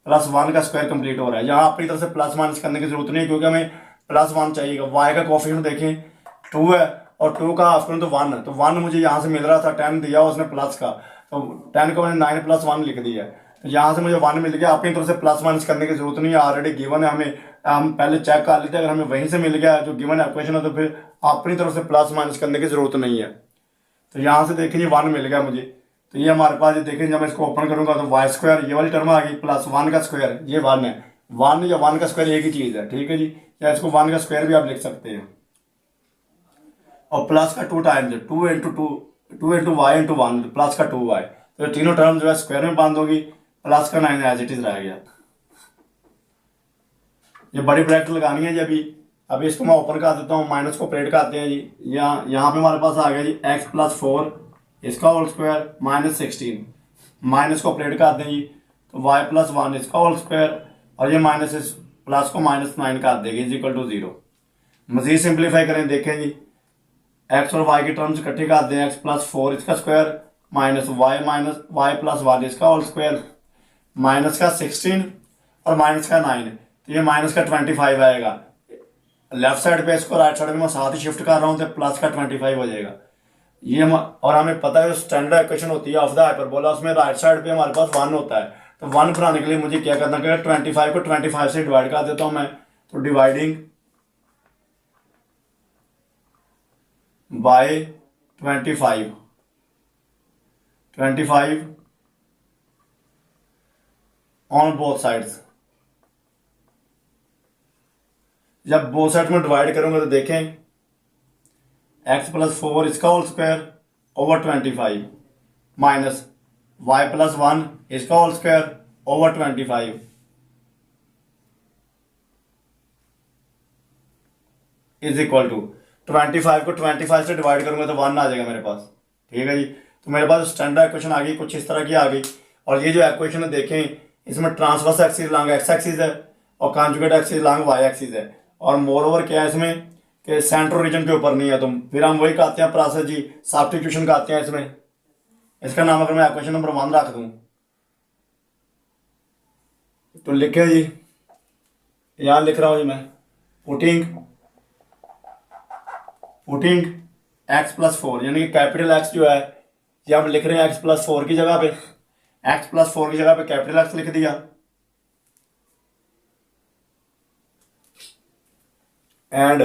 प्लस 1 का स्क्वायर कंप्लीट हो रहा है। यहाँ अपनी तरफ से प्लस माइनस करने की जरूरत नहीं क्योंकि हमें प्लस 1 चाहिएगा। y का कोफिशिएंट देखें 2 है और 2 का हाफ करूँ तो 1, तो 1 मुझे यहाँ से मिल रहा था, 10 दिया उसने प्लस का, तो 10 को मैंने 9 प्लस 1 लिख दिया। तो यहाँ से मुझे 1 मिल गया, अपनी तरफ से प्लस माइनस करने की जरूरत नहीं है, ऑलरेडी गिवन है हमें, हम पहले चेक कर लेते हैं। अगर हमें वहीं से मिल गया जो गिवन इक्वेशन है तो फिर अपनी तरफ से प्लस माइनस करने की जरूरत नहीं है। तो यहाँ से देखिए 1 मिल गया मुझे, तो ये हमारे पास, ये देखें जब मैं इसको ओपन करूंगा तो वाई स्क्वायर ये वाली टर्म आ गई प्लस 1 का स्क्वायर, ये 1 है, 1 या 1 का स्क्वायर एक ही चीज है, ठीक है जी, या इसको 1 का स्क्वायर भी आप लिख सकते हैं। और प्लस का 2 times 2 into y into 1 plus का 2y, तो तीनों टर्म जो है स्क्वायर में बंद होगी, प्लस का 9 एज इट इज रह गया। ये बड़ी ब्रैकेट लगानी है जी। अभी इसको मैं ओपन कर देता हूँ, माइनस को ऑपरेट करते हैं जी। यहाँ पे हमारे पास आ गया जी x प्लस 4 इसका होल स्क्वायर माइनस 16, माइनस को ऑपरेट करते हैं जी तो y प्लस 1 इसका होल स्क्वायर और ये माइनस इस प्लस को माइनस 9 कर देगी इज इक्वल टू 0। मजीद सिंप्लीफाई करें, देखें जी x और y की टर्म्स इकट्ठे कर दें, x प्लस 4 इसका स्क्वायर माइनस y प्लस 1 इसका होल स्क्वायर, माइनस का 16 और माइनस का 9, तो ये माइनस का 25 आएगा। लेफ्ट साइड पे इसको राइट साइड में मैं साथ ही शिफ्ट कर रहा हूँ तो प्लस का 25 हो जाएगा। ये और हमें पता है स्टैंडर्ड इक्वेशन होती है ऑफ द हाइपरबोला, उसमें राइट साइड पे हमारे पास 1 होता है, तो 1 बनाने के लिए मुझे क्या करना है, 25 को 25 से डिवाइड कर देता हूं मैं, तो dividing by 25 on both sides. जब बोथ साइड में डिवाइड करूंगा तो देखें x प्लस 4 इसका whole square over 25 minus y plus 1 इसका whole square over 25 is equal to 25 को 25 से डिवाइड करूंगा तो 1 आ जाएगा मेरे पास, ठीक है जी। तो मेरे पास स्टैंडर्ड इक्वेशन आ गई, कुछ इस तरह की आ गई। और ये जो इक्वेशन है देखें, इसमें transverse axis long x axis है और conjugate axis long y axis है, और मोर ओवर क्या है इसमें कि सेंट्रल रीजन के ऊपर नहीं है। तो फिर हम वही करते हैं प्रोसेस जी, सब्स्टिट्यूशन करते हैं इसमें। इसका नाम अगर मैं इक्वेशन नंबर 1 रख दूं तो लिखे जी, यहां लिख रहा हूं जी मैं, पुटिंग x प्लस 4 यानी कि कैपिटल x जो है ये हम लिख रहे हैं x प्लस 4 की जगह पे, x प्लस 4 की जगह पे कैपिटल x लिख दिया, एंड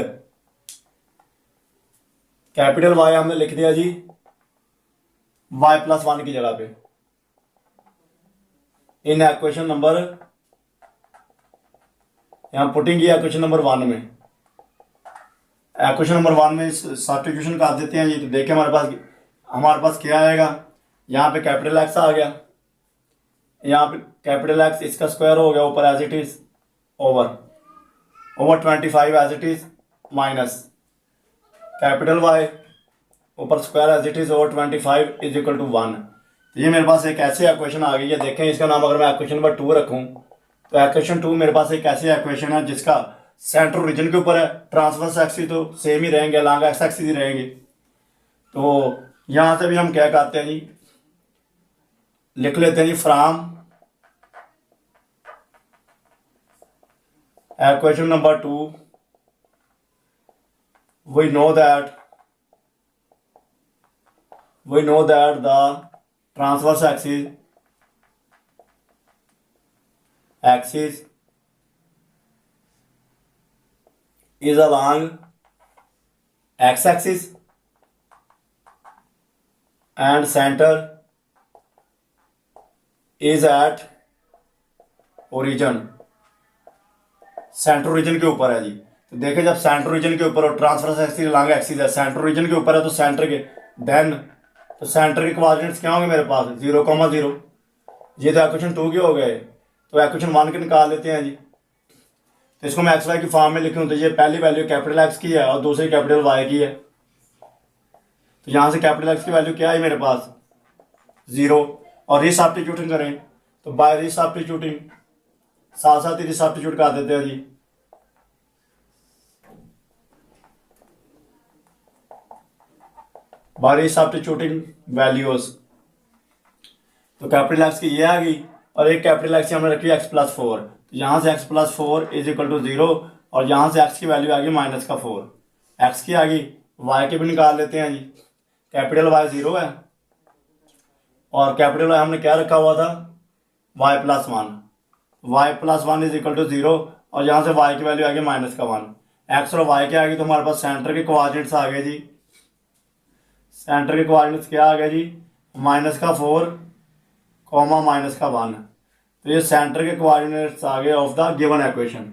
कैपिटल वाई हमने लिख दिया जी y+1 की जगह पे इन इक्वेशन नंबर, यहां पुटिंग किया इक्वेशन नंबर 1 में। इक्वेशन नंबर 1 में सब्स्टिट्यूशन कर देते हैं जी। तो देखिए हमारे पास क्या आएगा, यहाँ पे कैपिटल एक्स आ गया, यहाँ पे कैपिटल एक्स इसका स्क्वायर हो गया ऊपर as it is over 25 as it is minus capital y ऊपर square as it is over 25 is equal to 1। तो ये मेरे पास एक ऐसी इक्वेशन आ गई है। देखें इसका नाम अगर मैं इक्वेशन नंबर 2 रखूं तो इक्वेशन 2 मेरे पास एक ऐसी इक्वेशन है जिसका सेंटर रीजन के ऊपर है, ट्रांसवर्स एक्सिस तो सेम ही रहेंगे, लॉन्ग एक्स एक्सिस ही रहेंगे। तो यहां से भी हम क्या करते हैं जी, लिख लेते हैं जी from equation number 2 we know that the transverse axis is along x axis and center is at origin। Centre region के ऊपर है जी। तो देखिए जब सेंटर रीजन के ऊपर और ट्रांसवर्स एक्सिस लॉन्ग एक्सिस है, सेंटर रीजन के ऊपर है तो सेंटर के देन तो सेंटर के कोऑर्डिनेट्स क्या होंगे मेरे पास 0,0। ये तो इक्वेशन 2 के हो गए। तो इक्वेशन 1 के निकाल लेते हैं जी। तो इसको मैं एक्स वाई की फॉर्म में लिखूं तो ये पहली वैल्यू कैपिटल एक्स की है और दूसरी कैपिटल वाई की है। तो यहाँ से कैपिटल एक्स की वैल्यू क्या है मेरे पास 0 और रिसब्स्टिट्यूटिंग करें तो बाय रिसब्स्टिट्यूटिंग साथ साथ ही रिसब्स्टिट्यूट कर देते हैं जी। बाय सब्स्टिट्यूटिंग वैल्यूज तो कैपिटल एक्स की ये आ गई और एक कैपिटल एक्स हमने रखी x+4। तो यहाँ से x+4 इज इक्वल टू 0 और यहाँ से x की वैल्यू आ गई -4। x की आ गई, y के भी निकाल लेते हैं जी। कैपिटल y 0 है और कैपिटल y हमने क्या रखा हुआ था y+1। y+1 is equal to 0 और यहाँ से y की वैल्यू आ गई -1। x और y के आ गई तो हमारे पास सेंटर के कोऑर्डिनेट्स आ गए जी। सेंटर के कोऑर्डिनेट्स क्या आ गया जी -4, -1। तो ये सेंटर के कोऑर्डिनेट्स आ गए of the given equation.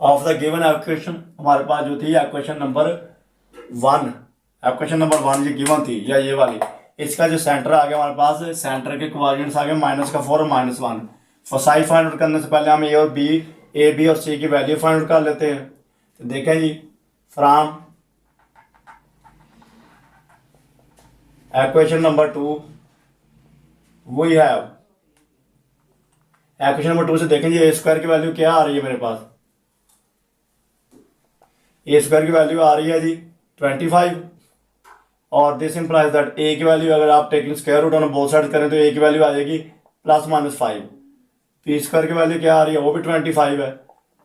Of the given equation हमारे पास जो थी इक्वेशन नंबर 1, इक्वेशन नंबर 1 ये गिवन थी या ये वाली, इसका जो सेंटर आ गया हमारे पास, सेंटर के कोऑर्डिनेट्स आ गए -4 और -1। फोसाई फाइंड आउट करने से पहले हम ए बी और सी की वैल्यू फाइंड आउट कर लेते हैं। तो देखें जी from equation number 2 we have, equation number 2 से देखें जी ए स्क्वायर की वैल्यू क्या आ रही है मेरे पास, ए स्क्वायर की वैल्यू आ रही है जी 25 और दिस इंप्लाइज दैट ए की वैल्यू अगर आप taking square root on both side करें तो ए की वैल्यू आ जाएगी +-5। पी स्क्वायर की वैल्यू क्या आ रही है वो भी 25 है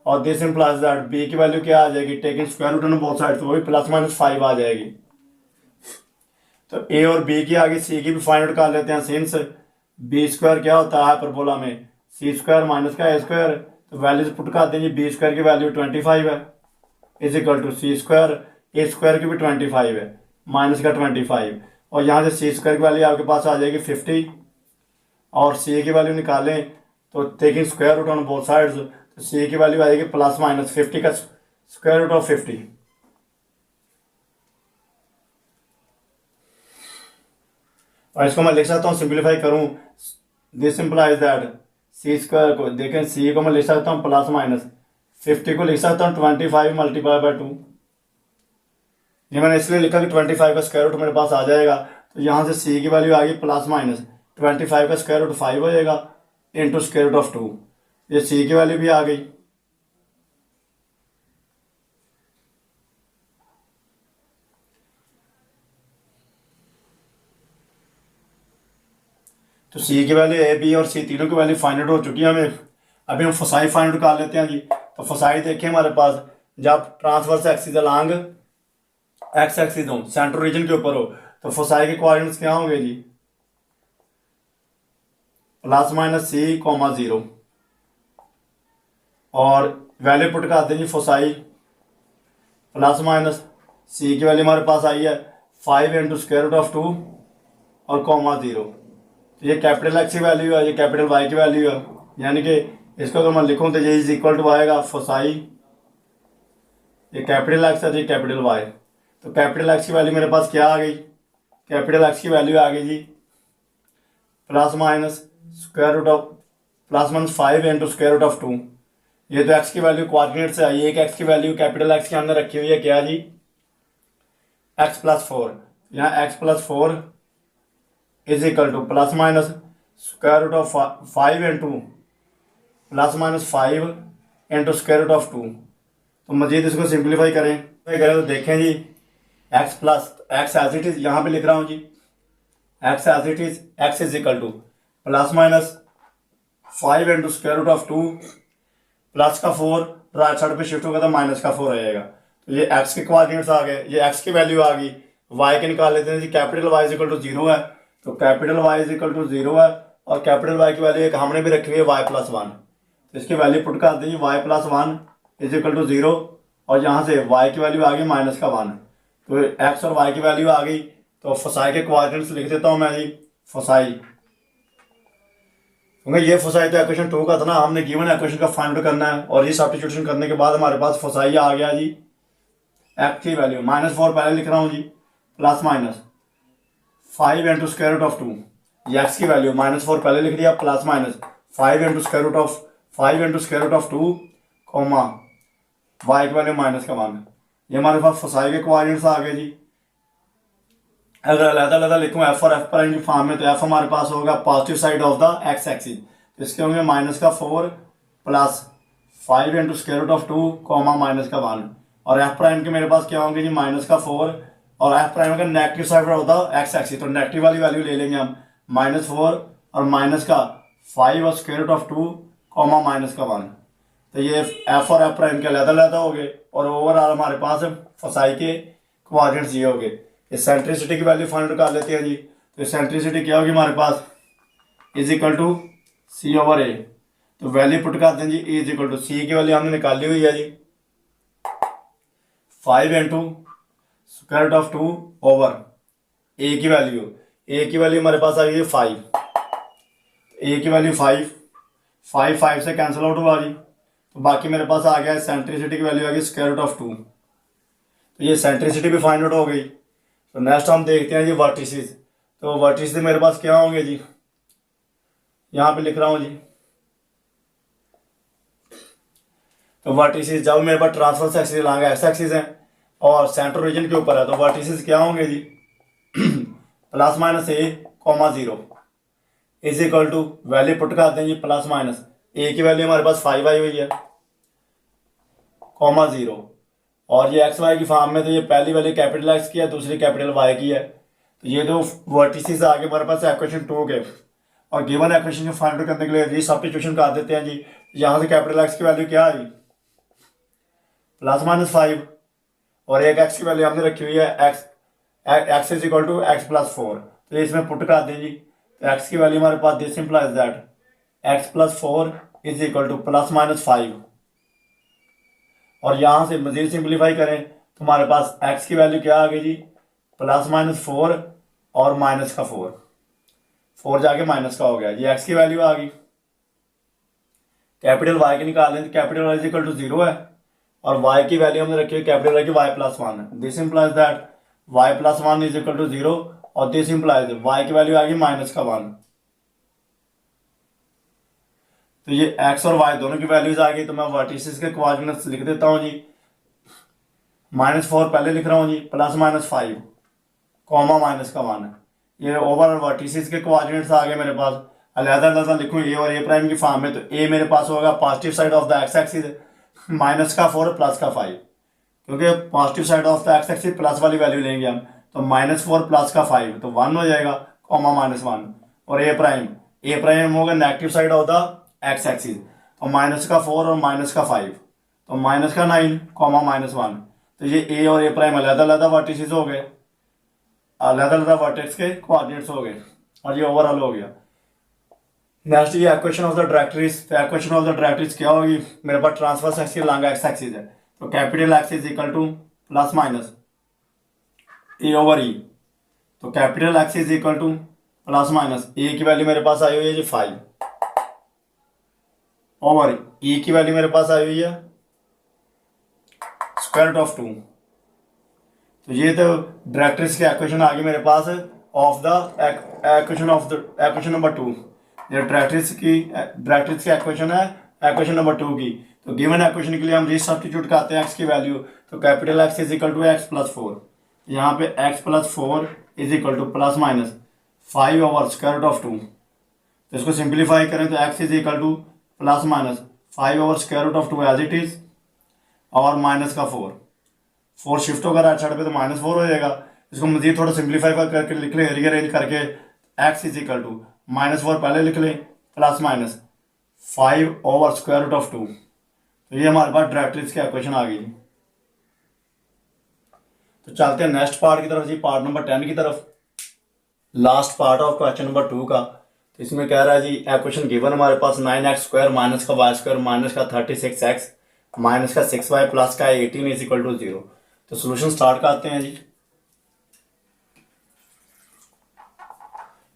और दिस इंप्लाइज दैट बी की वैल्यू क्या आ जाएगी taking square root on both side तो वो भी +-5 आ जाएगी। तो ए और बी की आगे सी की भी फाइंड आउट कर लेते हैं। सिंस बी स्क्वायर क्या होता है हाइपरबोला में सी स्क्वायर माइनस का ए स्क्वायर, तो वैल्यूज पुट कर देंगे। बी स्क्वायर की वैल्यू 25 है is equal to C square, a square की भी 25 है माइनस का 25 और यहाँ से सी स्क्वायर की वैल्यू आपके पास आ जाएगी 50 और सी की वैल्यू निकालें तो taking square root on both sides तो सी की वैल्यू आ जाएगी +-50 का स्क्वायर रूट ऑफ 50। और इसको मैं लिख सकता हूँ सिंप्लीफाई करूँ, this implies that c square को देखें सी को मैं लिख सकता हूँ +-50 को लिख सकता हूँ 25 मल्टीप्लाई बाय 2। ये मैंने इसलिए लिखा कि 25 का स्क्वायर रूट मेरे पास आ जाएगा तो यहाँ से सी की वैल्यू आ गई +-25 का स्क्वायर रूट 5 हो जाएगा इंटू स्क्वायर रूट ऑफ 2। ये सी की वैल्यू भी आ गई। तो सी की वैल्यू ए बी और सी तीनों की वैल्यू फाइंड आउट हो चुकी है हमें। अभी हम फोसाई फाइंड आउट कर लेते हैं जी। तो फोसाई देखें हमारे पास जब transverse axis along x axis हो सेंट्रल रीजन के ऊपर हो तो फोसाई के कोऑर्डिनेट्स क्या होंगे जी +-c, 0 और वैल्यू पुट कर देंगे फोसाई +- सी की वैल्यू हमारे पास आई है 5 इंटू स्क्वायर रूट ऑफ 2 और कॉमा 0। तो ये कैपिटल एक्स की वैल्यू है, ये कैपिटल वाई की वैल्यू है, यानी कि इसको अगर मैं लिखूँ तो ये इज इक्वल टू आएगा फोसाई, ये कैपिटल एक्स है, ये कैपिटल वाई। तो कैपिटल एक्स की वैल्यू मेरे पास क्या आ गई, कैपिटल एक्स की वैल्यू आ गई जी plus minus square root of plus minus 5 into square root of 2। ये तो एक्स की वैल्यू कोऑर्डिनेट से आई है, एक एक्स की वैल्यू कैपिटल एक्स के अंदर रखी हुई है क्या जी, एक्स प्लस 4। यहाँ x plus 4 is equal to plus minus square root of 5 into plus minus 5 into square root of 2। तो मजीद इसको सिंप्लीफाई करें तो देखें जी x plus x as it is, यहाँ पे लिख रहा हूँ जी x as it is, x is equal to plus minus 5 into square root of 2, plus का 4 राइट साइड पे शिफ्ट होगा तो माइनस का 4 रहेगा। तो ये एक्स के कोऑर्डिनेट्स आ गए, ये एक्स की वैल्यू आ गई, वाई के निकाल लेते हैं जी, capital y is equal to 0 है, तो capital y is equal to 0 है, और कैपिटल वाई की वैल्यू एक हमने भी रखी हुई है वाई प्लस 1। तो इसकी वैल्यू पुट कर देंगे y plus 1 is equal to 0, और यहाँ से वाई की वैल्यू आ गई माइनस का 1। तो एक्स और वाई की वैल्यू आ गई, तो फोसाई के कोऑर्डिनेट्स लिख देता हूँ मैं जी फोसाई, क्योंकि ये फोसाई तो इक्वेशन 2 का था ना, हमने गिवन इक्वेशन का फाइंड आउट करना है, और ये सब्स्टिट्यूशन करने के बाद हमारे पास फोसाई आ गया जी एक्स की वैल्यू -4 पहले लिख रहा हूँ जी, plus minus 5 into square root of 2, ये एक्स की वैल्यू -4 पहले लिख दिया, plus minus 5 into square root of 2 comma y की वैल्यू माइनस का 1। ये हमारे पास फोसाई के कोऑर्डिनेट्स आ गए जी। अगर अलग-अलग लिखूँ एफ और एफ प्राइम की फॉर्म में, तो एफ हमारे पास होगा positive side of the x axis, तो इसके होंगे माइनस का 4 plus 5 into square root of 2 comma minus का 1, और एफ प्राइम के मेरे पास क्या होंगे जी माइनस का 4, और एफ प्राइम का negative side of the x axis, तो नेगेटिव वाली वैल्यू ले लेंगे हम -4 और माइनस का 5 और square root of 2 comma minus का 1। तो ये एफ और एफ प्राइम के अलग-अलग हो गए, और ओवरऑल हमारे पास फोसाई के कोऑर्डिनेट्स ये हो गए। सेंट्रिसिटी की वैल्यू फाइंड कर लेते हैं जी, तो सेंट्रिसिटी क्या होगी हमारे पास is equal to C over A. तो वैल्यू पुट करते हैं जी A is equal to C की वैल्यू हमने निकाली हुई है जी 5 into square root of 2 over A की वैल्यू हमारे पास आ गई है 5, ए की वैल्यू 5 से कैंसिल आउट हुआ जी, तो बाकी मेरे पास आ गया सेंट्रिसिटी की वैल्यू आ गई स्क्वायर रूट ऑफ 2। तो ये सेंट्रिसिटी भी फाइंड आउट हो गई। तो नेक्स्ट हम देखते हैं जी वर्टिसेस। तो वर्टिसेस मेरे पास क्या होंगे जी, यहाँ पे लिख रहा हूँ जी, तो वर्टिसेस जब मेरे पास transverse axis long x axis है और सेंटर रीजन के ऊपर है, तो वर्टिसेस क्या होंगे जी plus minus A comma 0 is equal to value put करते हैं जी प्लस माइनस ए की वैल्यू हमारे पास 5 आई हुई है कॉमा 0, और ये एक्स वाई की फॉर्म में, तो ये पहली वाली कैपिटल एक्स की है, दूसरी कैपिटल वाई की है। तो ये दो वर्टिसेस आगे हमारे पास इक्वेशन 2 के, और गिवन इक्वेशन को फाइंड आउट करने के लिए सब्स्टिट्यूशन कर देते हैं जी। यहाँ से कैपिटल एक्स की वैल्यू क्या आई +-5, और एक एक्स की वैल्यू हमने रखी हुई है x is equal to x plus 4, तो इसमें पुट कर दें जी। तो एक्स की वैल्यू हमारे पास this implies that x plus 4 is equal to +-5, और यहाँ से मजीद सिंप्लीफाई करें तो हमारे पास x की वैल्यू क्या आ गई जी +-4 और माइनस का 4 जाके माइनस का हो गया, ये x की वैल्यू आ गई। कैपिटल y के निकाल लें, capital y is equal to 0 है, और y की वैल्यू हमने रखी है कैपिटल y की y+1 है। This implies that y+1 is equal to 0, और दिस इंप्लाइज y की वैल्यू आ गई -1। तो ये x और y दोनों की वैल्यूज आ गई, तो मैं वर्टिसेस के कोऑर्डिनेट्स लिख देता हूँ जी। -4 पहले लिख रहा हूँ जी, +-5 कॉमा माइनस का 1, ये ओवरऑल वर्टिसेस के कोऑर्डिनेट्स आ गए मेरे पास। अलग-अलग लिखूँ ए और ए प्राइम की फॉर्म में, तो ए मेरे पास होगा positive side of the x axis -4 plus का 5, क्योंकि positive side of the x axis plus वाली वैल्यू लेंगे हम, तो -4 प्लस का 5 तो 1 हो जाएगा कॉमा -1, और ए प्राइम होगा negative side of the x axis, तो -4 और -5 तो -9 कॉमा -1। तो ये ए और ए प्राइम अलग-अलग वर्टिसेस हो गए, अलग-अलग वर्टेक्स के कोऑर्डिनेट्स हो गए, और ये ओवरऑल हो गया। नेक्स्ट ये इक्वेशन ऑफ द डायरेक्ट्रिक्स। तो इक्वेशन ऑफ द डायरेक्ट्रिक्स क्या होगी, मेरे पास transverse axis long x axis है, तो capital x is equal to +- A over E, तो capital x is equal to plus minus A की वैल्यू मेरे पास आई हुई है जी 5 ओवर ई की वैल्यू मेरे पास आई हुई है स्क्वायर रूट ऑफ 2। तो ये तो डायरेक्ट्रिक्स की इक्वेशन आ गई मेरे पास ऑफ द इक्वेशन नंबर 2। ये डायरेक्ट्रिक्स की इक्वेशन है इक्वेशन नंबर 2 की। तो गिवन इक्वेशन के लिए हम रीसब्स्टिट्यूट करते हैं एक्स की वैल्यू, तो capital x is equal to x plus 4, यहाँ पे x plus 4 is equal to plus minus 5 over square root of 2। तो इसको सिंप्लीफाई करें तो x is equal to plus minus 5 over square root of 2 as it is और माइनस का 4 शिफ्ट होगा राइट साइड पे तो -4 हो जाएगा। इसको मजीद थोड़ा सिंप्लीफाई करके लिख लें, रीअरेंज करके एक्स इज इक्वल टू -4 पहले लिख लें plus minus 5 over square root of 2। तो ये हमारे पास डायरेक्ट्रिक्स की इक्वेशन आ गई। तो चलते हैं नेक्स्ट पार्ट की तरफ जी, पार्ट नंबर 10 की तरफ, last part of question number 2 का। तो इसमें कह रहा है जी इक्वेशन गिवन हमारे पास 9x² माइनस का y² माइनस का 36x माइनस का 6y प्लस का 18 इज इक्वल टू 0। तो सोल्यूशन स्टार्ट करते हैं जी।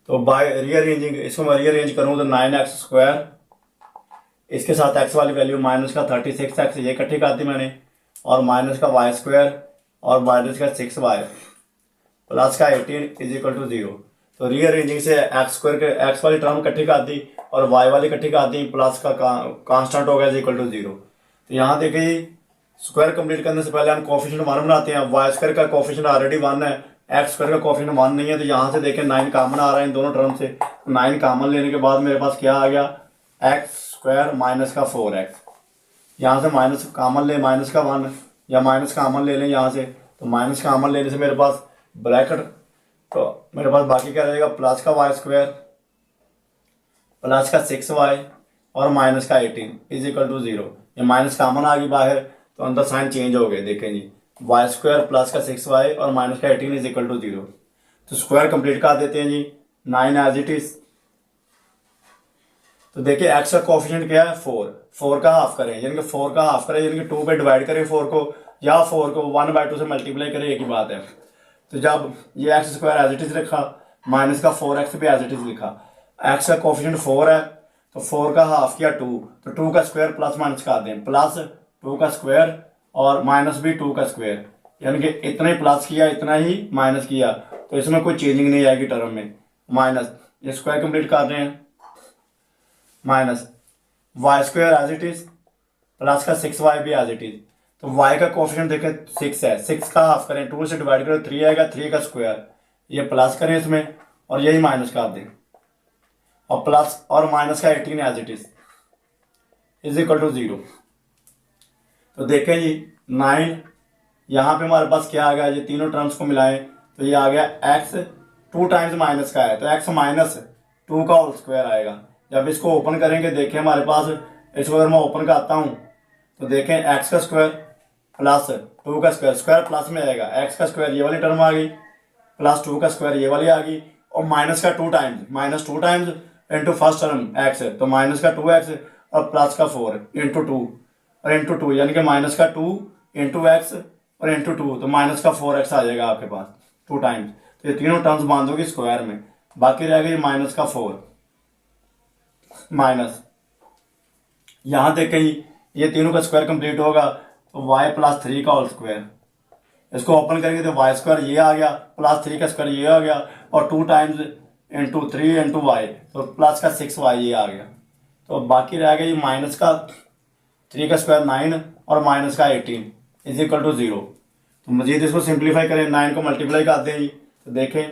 तो बाय रीअरेंजिंग, इसको मैं रीअरेंज करूँ तो 9x² इसके साथ x वाली वैल्यू माइनस का 36x ये इकट्ठी कर दी मैंने, और माइनस का y² और माइनस का 6y प्लस का 18 इज इक्वल टू 0। तो रीअरेंजिंग से x² के x वाली टर्म इकट्ठी कर दी और y वाली इकट्ठी कर दी, प्लस का कांस्टेंट हो गया इज इक्वल टू 0। तो यहाँ देखिए स्क्वायर कंप्लीट करने से पहले हम कोफिशिएंट 1 बनाते हैं। y² का कोफिशिएंट ऑलरेडी 1 है, x² का कोफिशिएंट 1 नहीं है, तो यहाँ से देखें 9 कॉमन आ रहा है इन दोनों टर्म से। 9 कॉमन लेने के बाद मेरे पास क्या आ गया x² माइनस का 4x। यहाँ से माइनस कॉमन ले माइनस का 1 या माइनस कॉमन ले लें यहाँ से, तो माइनस कॉमन लेने से मेरे पास ब्रैकेट, तो मेरे पास बाकी क्या रहेगा प्लस का y² प्लस का 6y और माइनस का 18 इज इक्वल टू 0। ये माइनस कॉमन आ गई बाहर तो अंदर साइन चेंज हो गए, देखें जी y² प्लस का 6y और माइनस का 18 इज इक्वल टू 0। तो स्क्वायर कंप्लीट कर देते हैं जी 9 एज इट इज। तो देखिए x का कोफिशिएंट क्या है 4 का हाफ करें, यानी कि 4 का हाफ करें यानी कि 2 पे डिवाइड करें 4 को, या 4 को 1/2 से मल्टीप्लाई करें, एक ही बात है। तो जब ये x² एज इट इज लिखा, माइनस का 4x भी एज इट इज लिखा, x का कोफिशिएंट 4 है तो 4 का हाफ किया 2, तो 2 का स्क्वायर प्लस माइनस कर दें, प्लस 2 का स्क्वायर और माइनस भी 2 का स्क्वायर, यानी कि इतना ही प्लस किया इतना ही माइनस किया, तो इसमें कोई चेंजिंग नहीं आएगी टर्म में। माइनस ये स्क्वायर कंप्लीट कर रहे हैं, minus y² as it is plus का 6y भी एज इट इज। तो y का कोफिशिएंट देखें 6 है, 6 का हाफ करें 2 से डिवाइड करें 3 आएगा, 3 का स्क्वायर, ये प्लस करें इसमें और यही माइनस कर दें, और प्लस और माइनस का 18 as it is equal to 0। तो देखें जी 9 यहाँ पे हमारे पास क्या आ गया, ये तीनों टर्म्स को मिलाएं तो ये आ गया x 2 टाइम्स माइनस का है तो x माइनस 2 का होल स्क्वायर आएगा। जब इसको ओपन करेंगे देखें हमारे पास, इसको अगर मैं ओपन करता हूँ तो देखें x का स्क्वायर प्लस 2 का स्क्वायर, स्क्वायर प्लस में आएगा, x का स्क्वायर ये वाली टर्म आ गई प्लस 2 का स्क्वायर ये वाली आ गई, और माइनस का 2 times, minus 2 times into first term x, तो माइनस का 2x और प्लस का 4 इंटू 2 और इंटू 2, यानी कि माइनस का 2 इंटू x और इंटू 2, तो माइनस का 4x आ जाएगा आपके पास 2 टाइम्स। तो ये तीनों टर्म्स बांधोगे स्क्वायर में, बाकी रह गई माइनस का 4 माइनस, यहाँ देखें ये तीनों का स्क्वायर कंप्लीट होगा तो y प्लस 3 का होल स्क्वायर, इसको ओपन करेंगे तो y² ये आ गया प्लस 3 का स्क्वायर ये आ गया और 2 टाइम्स इंटू 3 इंटू y, तो प्लस का 6y ये आ गया। तो बाकी रह गया माइनस का 3 का स्क्वायर 9 और माइनस का 18 इज इक्वल टू 0। तो मजीद इसको सिंप्लीफाई करें, 9 को मल्टीप्लाई करते हैं जी, तो देखें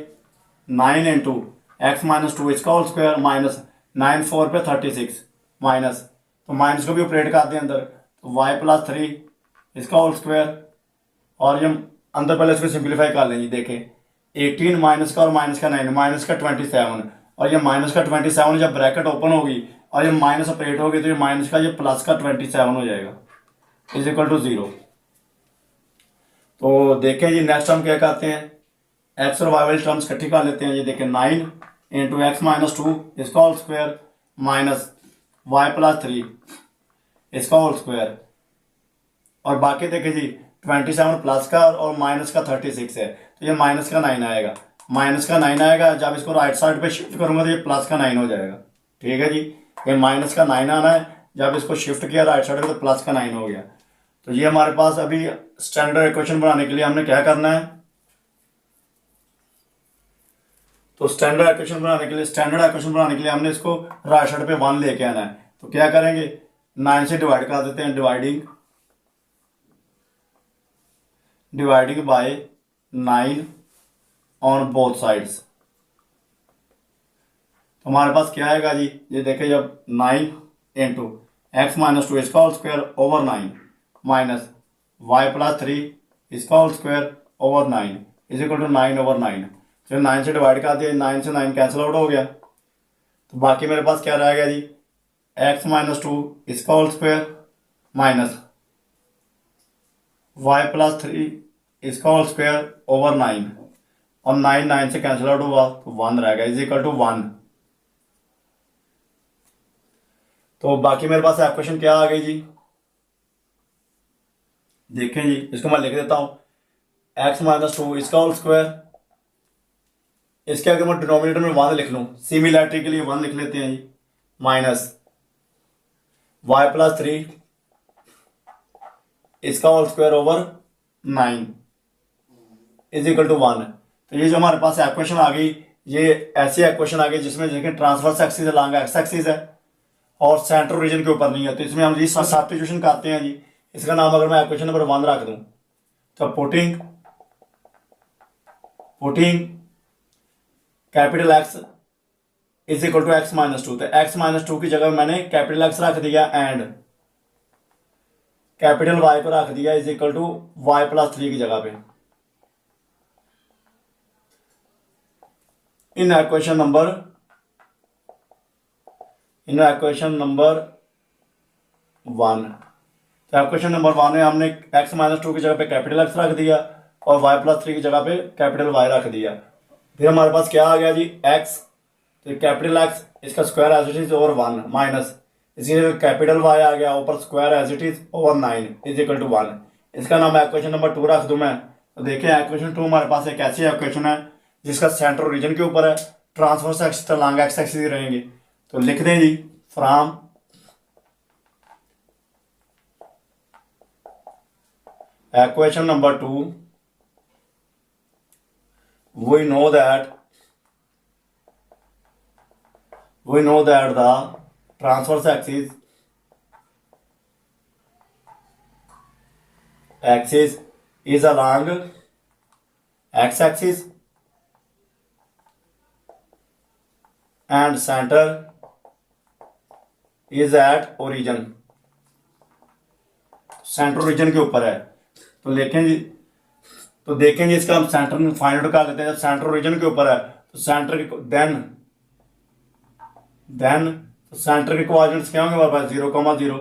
9 इंटू x माइनस 2 इसका होल स्क्वायर माइनस 9 4 पे 36 माइनस, तो माइनस को भी ऑपरेट करते हैं अंदर, तो y प्लस 3 इसका होल स्क्वायर, और ये अंदर पहले इसको सिंप्लीफाई कर लेंगे, देखें 18 माइनस का और माइनस का 9 माइनस का 27, और ये माइनस का 27 जब ब्रैकेट ओपन होगी और ये माइनस ऑपरेट होगी तो ये माइनस का ये प्लस का 27 हो जाएगा इज इक्वल टू 0। तो देखें जी नेक्स्ट टर्म क्या कहते हैं, एक्स और वाई वाली टर्म्स इकट्ठी कर लेते हैं। ये देखें 9 इंटू एक्स माइनस 2 इसका whole square minus y plus 3 इसका होल स्क्वायर, और बाकी देखें जी 27 प्लस का और माइनस का 36 है, तो ये माइनस का 9 आएगा। माइनस का 9 आएगा, जब इसको राइट साइड पे शिफ्ट करूंगा तो ये प्लस का 9 हो जाएगा। ठीक है जी, ये माइनस का 9 आना है, जब इसको शिफ्ट किया राइट साइड पे तो प्लस का 9 हो गया। तो ये हमारे पास अभी स्टैंडर्ड इक्वेशन बनाने के लिए हमने क्या करना है, तो स्टैंडर्ड इक्वेशन बनाने के लिए हमने इसको राइट साइड पे 1 लेके आना है। तो क्या करेंगे, 9 से डिवाइड कर देते हैं, dividing by 9 on both sides. तो हमारे पास क्या आएगा जी, ये देखिए, जब 9 इंटू एक्स माइनस 2 इसका whole square over 9 minus y plus 3 इसका whole square over 9 is equal to 9 over 9। जब 9 से डिवाइड कर दिया, 9 से 9 कैंसिल आउट हो गया, तो बाकी मेरे पास क्या रहेगा जी, एक्स माइनस 2 इसका whole square minus y plus 3 इसका होल स्क्वायर ओवर 9, और 9 से कैंसिल आउट हुआ तो 1 रहेगा इज इक्वल टू 1। तो बाकी मेरे पास इक्वेशन क्या आ गई जी, देखें जी, इसको मैं लिख देता हूं, एक्स माइनस 2 इसका होल स्क्वायर, इसके अगर मैं डिनोमिनेटर में 1 लिख लूं, सिमिलैरिटी के लिए 1 लिख लेते हैं जी, माइनस वाई प्लस 3 इसका whole square over 9 is equal to 1। तो ये जो हमारे पास इक्वेशन आ गई, ये ऐसी इक्वेशन आ गई जिसमें देखिए transverse axis along x axis है और सेंटर रीजन के ऊपर नहीं है। तो इसमें हम जी सब्स्टिट्यूशन करते हैं जी, इसका नाम अगर मैं इक्वेशन नंबर 1 रख दूं, तो putting capital x is equal to x minus 2, तो एक्स माइनस 2 की जगह मैंने कैपिटल एक्स रख दिया एंड कैपिटल वाई को रख दिया is equal to y plus 3 की जगह पे। इन इक्वेशन नंबर 1, तो इक्वेशन नंबर 1 में हमने x माइनस 2 की जगह पे कैपिटल एक्स रख दिया और y प्लस 3 की जगह पे कैपिटल y रख दिया। फिर हमारे पास क्या आ गया जी, x, तो कैपिटल x इसका square as it is over 1 minus इसी कैपिटल y आ गया ऊपर square as it is over 9 is equal to 1। इसका नाम इक्वेशन नंबर 2 रख दूं मैं। तो देखिए इक्वेशन 2 हमारे पास एक ऐसी इक्वेशन है जिसका सेंटर रीजन के ऊपर है, transverse axis along x axis ही रहेंगे। तो लिख दें जी, from equation number 2 we know that the transverse axis is along x axis and center is at origin, centre region के ऊपर है। तो देखें जी इसका हम सेंटर फाइंड आउट कर लेते हैं। जब सेंटर रीजन के ऊपर है तो सेंटर के देन सेंटर के कोऑर्डिनेट्स क्या होंगे हमारे पास, 0,0।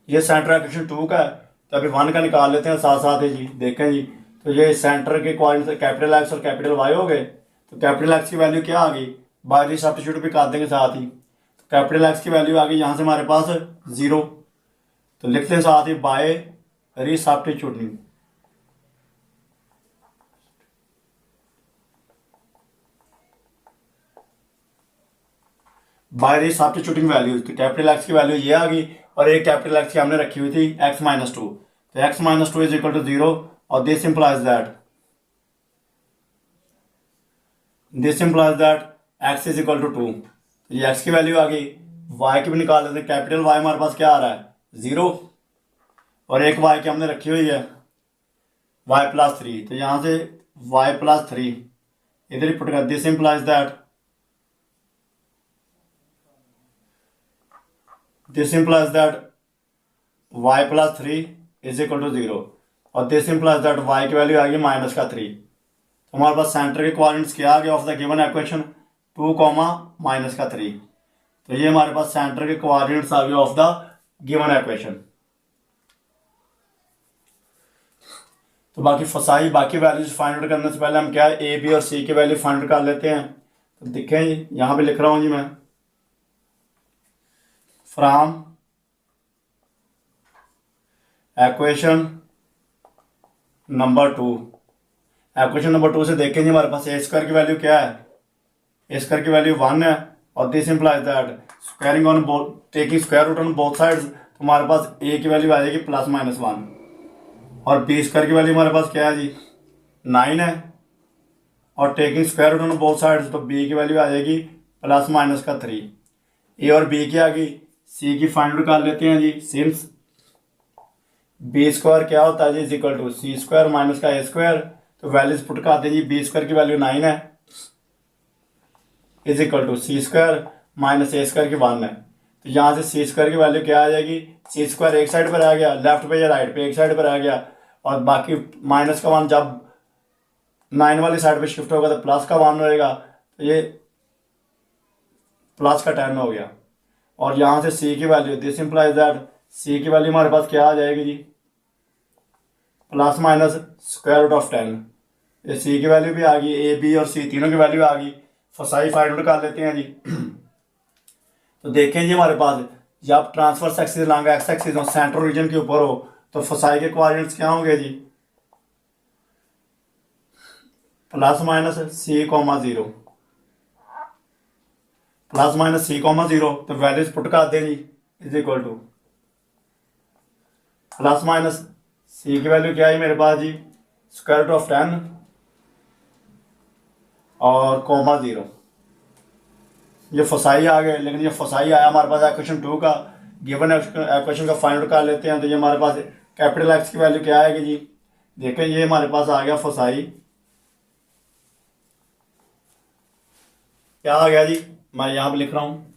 ये सेंटर इक्वेशन 2 का है, तो अभी 1 का निकाल लेते हैं साथ साथ ही जी। देखें जी, तो ये सेंटर के कोऑर्डिनेट्स कैपिटल एक्स और कैपिटल वाई हो गए। तो कैपिटल एक्स की वैल्यू क्या आ गई, बाय सब्स्टिट्यूट भी कर देंगे साथ ही। तो कैपिटल एक्स की वैल्यू आ गई यहाँ से हमारे पास 0, तो लिखते हैं साथ ही बाय रिसब्स्टिट्यूटिंग। बाय रिसब्स्टिट्यूटिंग वैल्यूज, तो कैपिटल एक्स की वैल्यू ये आ गई और एक कैपिटल एक्स की हमने रखी हुई थी एक्स माइनस 2, तो x minus 2 is equal to 0 और this implies that x is equal to 2। तो ये एक्स की वैल्यू आ गई, वाई की भी निकाल लेते हैं। कैपिटल वाई हमारे पास क्या आ रहा है, 0, और एक वाई की हमने रखी हुई है वाई प्लस 3, तो यहां से वाई प्लस 3 इधर ही पुट कर, this implies that y plus 3 is equal to 0 और दिस इंप्लाइज दैट वाई की वैल्यू आ गई माइनस का 3। तो हमारे पास सेंटर के कोऑर्डिनेट्स क्या आ गया of the given equation, 2, minus का 3। तो ये हमारे पास सेंटर के कोऑर्डिनेट्स आ गए ऑफ द गिवन इक्वेशन। तो बाकी वैल्यूज फाइंड आउट करने से पहले हम क्या है, ए बी और सी की वैल्यू फाइंड आउट कर लेते हैं। तो देखें जी, यहां पे लिख रहा हूं जी मैं, from equation number 2। Question number 2 से देखें जी हमारे पास ए स्क्वायर की वैल्यू क्या है, ए स्क्वायर की वैल्यू 1 है और this implies that squaring on both taking square root on both sides, तो हमारे पास ए की वैल्यू आ जाएगी +-1 और बी स्क्वायर की वैल्यू हमारे पास क्या है जी 9 है और taking square root on both sides, तो बी की वैल्यू आ जाएगी +-3। ए और बी की आ गई, सी की फाइंड आउट कर लेते हैं जी। सिंस बी स्क्वायर क्या होता है जी is equal to C square minus का ए स्क्वायर, तो वैल्यूज पुट कर दें जी। बी स्क्वायर की वैल्यू 9 है is equal to C square minus A square की 1 है, तो यहाँ से सी स्क्वायर की वैल्यू क्या आ जाएगी, सी स्क्वायर एक साइड पर आ गया, लेफ्ट पे या राइट पे एक साइड पर आ गया, और बाकी माइनस का 1 जब 9 वाली साइड पे शिफ्ट होगा तो प्लस का 1 रहेगा, तो ये +10 हो गया। और यहाँ से सी की वैल्यू दिस इंप्लाइज दैट सी की वैल्यू हमारे पास क्या आ जाएगी जी ±10। ये सी की वैल्यू भी आ गई, ए बी और सी तीनों की वैल्यू आ गई। फसाई फाइंड आउट कर लेते हैं जी। तो देखें जी हमारे पास जब transfer axis long x axis हो, सेंट्रल रीजन के ऊपर हो, तो फसाई के कोऑर्डिनेट्स क्या होंगे जी ±c,0 ±c,0, तो वैल्यूज पुट कर दें जी इज इक्वल टू +-c की वैल्यू क्या है मेरे पास जी √10 और ,0। ये फसाई आ गए, लेकिन ये फसाई आया हमारे पास क्वेश्चन 2 का। गिवन क्वेश्चन का फाइंड आउट कर लेते हैं। तो ये हमारे पास कैपिटल एक्स की वैल्यू क्या आएगी जी, देखें ये हमारे पास आ गया फसाई, क्या आ गया जी, मैं यहाँ पे लिख रहा हूँ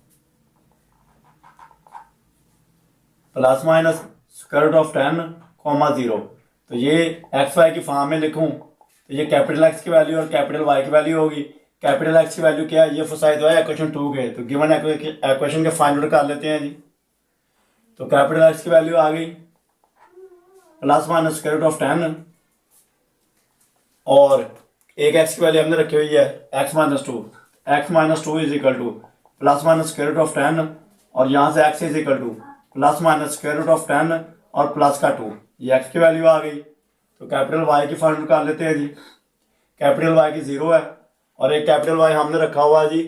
±10,0, तो ये एक्स वाई की फॉर्म में लिखूँ तो ये कैपिटल एक्स की वैल्यू और कैपिटल वाई की वैल्यू होगी। कैपिटल एक्स की वैल्यू क्या है, ये फसाई तो है क्वेश्चन 2 के, तो गिवन क्वेश्चन के फाइंड आउट कर लेते हैं जी। तो कैपिटल एक्स की वैल्यू आ गई ±10 और एक एक्स की वैल्यू हमने रखी हुई है x-2, x-2 is equal to ±10 और यहाँ से x इज इक्वल टू ±10 और +2, ये x की वैल्यू आ गई। तो कैपिटल y की फाइंड कर लेते हैं जी। कैपिटल y की 0 है और एक कैपिटल y हमने रखा हुआ है जी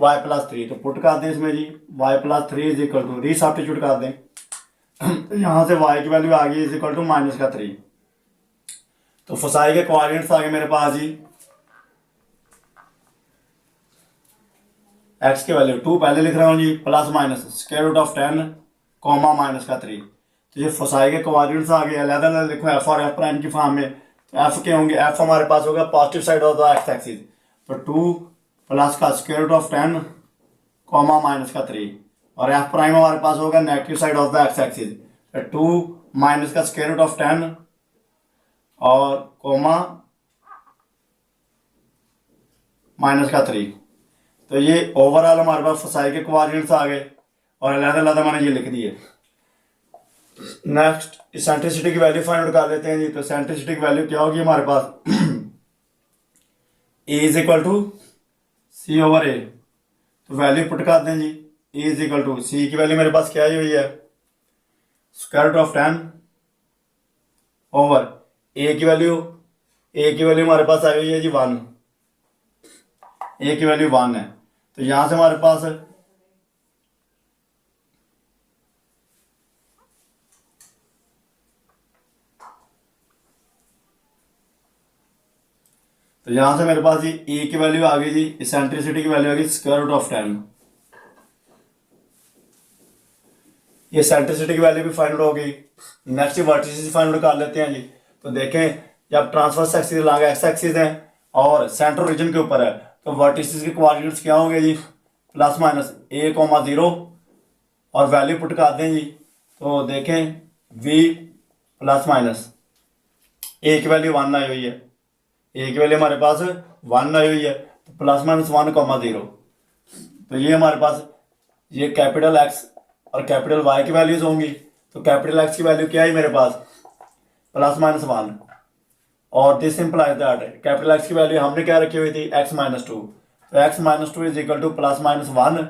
y+3, तो पुट कर दें इसमें जी y+3 is equal to resubstitute कर दें तो यहाँ से y की वैल्यू आ गई इज इक्वल टू -3। तो फसाई के कोऑर्डिनेट्स आ गए मेरे पास जी x की वैल्यू 2 पहले लिख रहा हूँ जी ±10 ,-3। तो ये फसाई के कोऑर्डिनेट्स आ गए, अलग-अलग लिखो f और f प्राइम की फॉर्म में। तो f के होंगे, f हमारे पास होगा positive side of the x axis, तो 2 + का √10 ,-3 और f प्राइम हमारे पास होगा negative side of the x axis, तो 2 - का √10 और -3। तो ये ओवरऑल हमारे पास फसाई के कोऑर्डिनेट्स आ गए और अलग-अलग मैंने ये लिख दिए। नेक्स्ट इसेंट्रिसिटी की वैल्यू फाइंड आउट कर लेते हैं जी। तो इसेंट्रिसिटी की वैल्यू क्या होगी हमारे पास A is equal to C over A, तो वैल्यू पुट कर दें जी। A is equal to C की वैल्यू मेरे पास क्या आई हुई है √10 ओवर ए की वैल्यू हमारे पास आई हुई है जी 1, ए की वैल्यू 1 है, तो यहां से हमारे पास मेरे पास जी ए की वैल्यू आ गई जी, इसेंट्रिसिटी की वैल्यू आ गई √10। ये इसेंट्रिसिटी की वैल्यू भी फाइंड आउट हो गई। नेक्स्ट वर्टिसेस फाइंड आउट कर लेते हैं जी। तो देखें जब transverse axis long x axis है और सेंट्रल रीजन के ऊपर है, तो वर्टिसेस के कोऑर्डिनेट्स क्या होंगे जी +-a,0 और वैल्यू पुट कर दें जी। तो देखें v ± ए की वैल्यू 1 आई हुई है, ए की वैल्यू हमारे पास 1 आई हुई है, तो +-1, 0। तो ये हमारे पास ये कैपिटल एक्स और कैपिटल वाई की वैल्यूज होंगी। तो कैपिटल एक्स की वैल्यू क्या है मेरे पास +-1 और this implies that capital x की वैल्यू हमने क्या रखी हुई थी x-2, तो x-2 इज इक्वल टू +-1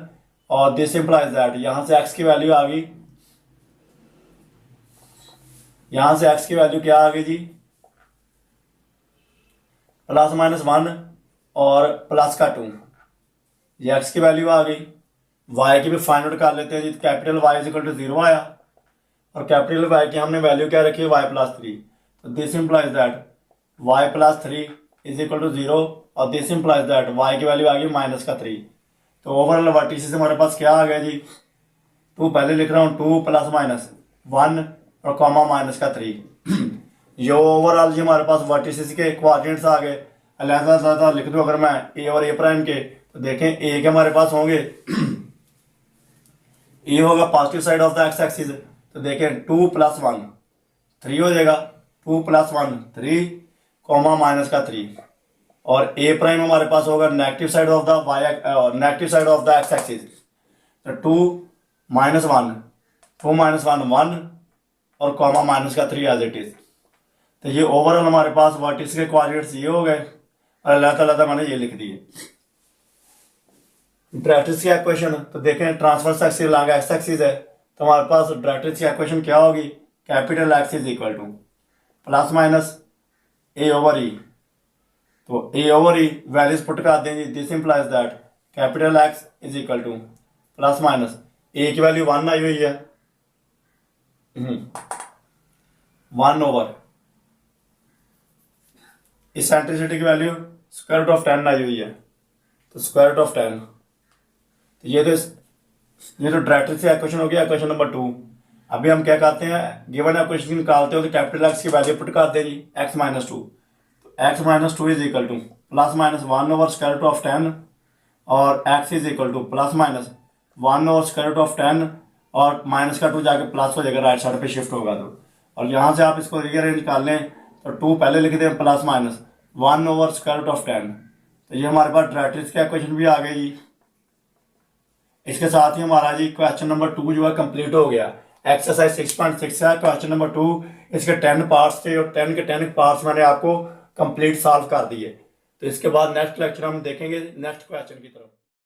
और दिस इंप्लाइज दैट यहां से x की वैल्यू आ गई, यहां से x की वैल्यू क्या आ गई जी प्लस माइनस 1 और प्लस का 2, ये x की वैल्यू आ गई। y की भी फाइंड आउट कर लेते हैं जी। Capital Y is equal to 0 आया और कैपिटल Y की हमने वैल्यू क्या रखी है, y प्लस 3। तो this implies that y plus 3 is equal to 0 और दिस इंप्लाइज दैट y की वैल्यू आ गई माइनस का 3। तो ओवरऑल वर्टिसेस हमारे पास क्या आ गया जी, 2 पहले लिख रहा हूँ, 2 प्लस माइनस 1 और कॉमा माइनस का 3। ये ओवरऑल जी हमारे पास वर्टिसेस के कोऑर्डिनेट्स आ गए। अलहदा लिख दूँ अगर मैं ए और ए प्राइम के, तो देखें ए के हमारे पास होंगे ए होगा positive side of the x axis, तो देखें 2 प्लस 1 3 हो जाएगा, 2 प्लस 1 3 कॉमा माइनस का 3। और ए प्राइम हमारे पास होगा negative side of the y, negative side of the x axis, तो 2 माइनस 1 2 माइनस 1 1 और कॉमा माइनस का 3 एज इट इज। तो ये ओवरऑल हमारे पास वर्टिस के कोऑर्डिनेट्स ये हो गए और अल्लाह ताला मैंने ये लिख दिए। डायरेक्ट्रिक्स का क्वेश्चन, तो देखें transverse axis long x axis है, तो हमारे पास डायरेक्ट्रिक्स का क्वेश्चन क्या होगी, capital x is equal to plus minus A over E. तो A over E values put कर देंगे, this implies that capital x is equal to plus minus A की वैल्यू 1 आई हुई है, 1 ओवर इसेंट्रिसिटी की वैल्यू स्क्वायर रूट ऑफ 10 आई हुई है, तो स्क्वायर रूट ऑफ 10। तो ये तो डायरेक्ट्रिक्स का क्वेश्चन हो गया, क्वेश्चन नंबर 2। अभी हम क्या करते हैं, गिवन है क्वेश्चन निकालते हो तो कैपिटल एक्स की वैल्यू पुट कर दें जी, एक्स माइनस 2। तो x minus 2 is equal to plus minus 1 over square root of 10 और x is equal to plus minus 1 over square root of 10 और माइनस का 2 जाके प्लस हो जाएगा, राइट साइड पे शिफ्ट होगा। तो और यहाँ से आप इसको रीअरेंज कर लें, तो 2 पहले लिख दें plus minus 1 over square root of 10। तो ये हमारे पास डायरेक्ट्रिक्स का क्वेश्चन भी आ गया जी। इसके साथ ही हमारा जी क्वेश्चन नंबर 2 जो है कंप्लीट हो गया। एक्सरसाइज 6.6 है क्वेश्चन नंबर 2, इसके 10 पार्ट्स थे और 10 के 10 पार्ट्स मैंने आपको कंप्लीट सॉल्व कर दिए। तो इसके बाद नेक्स्ट लेक्चर हम देखेंगे नेक्स्ट क्वेश्चन की तरफ।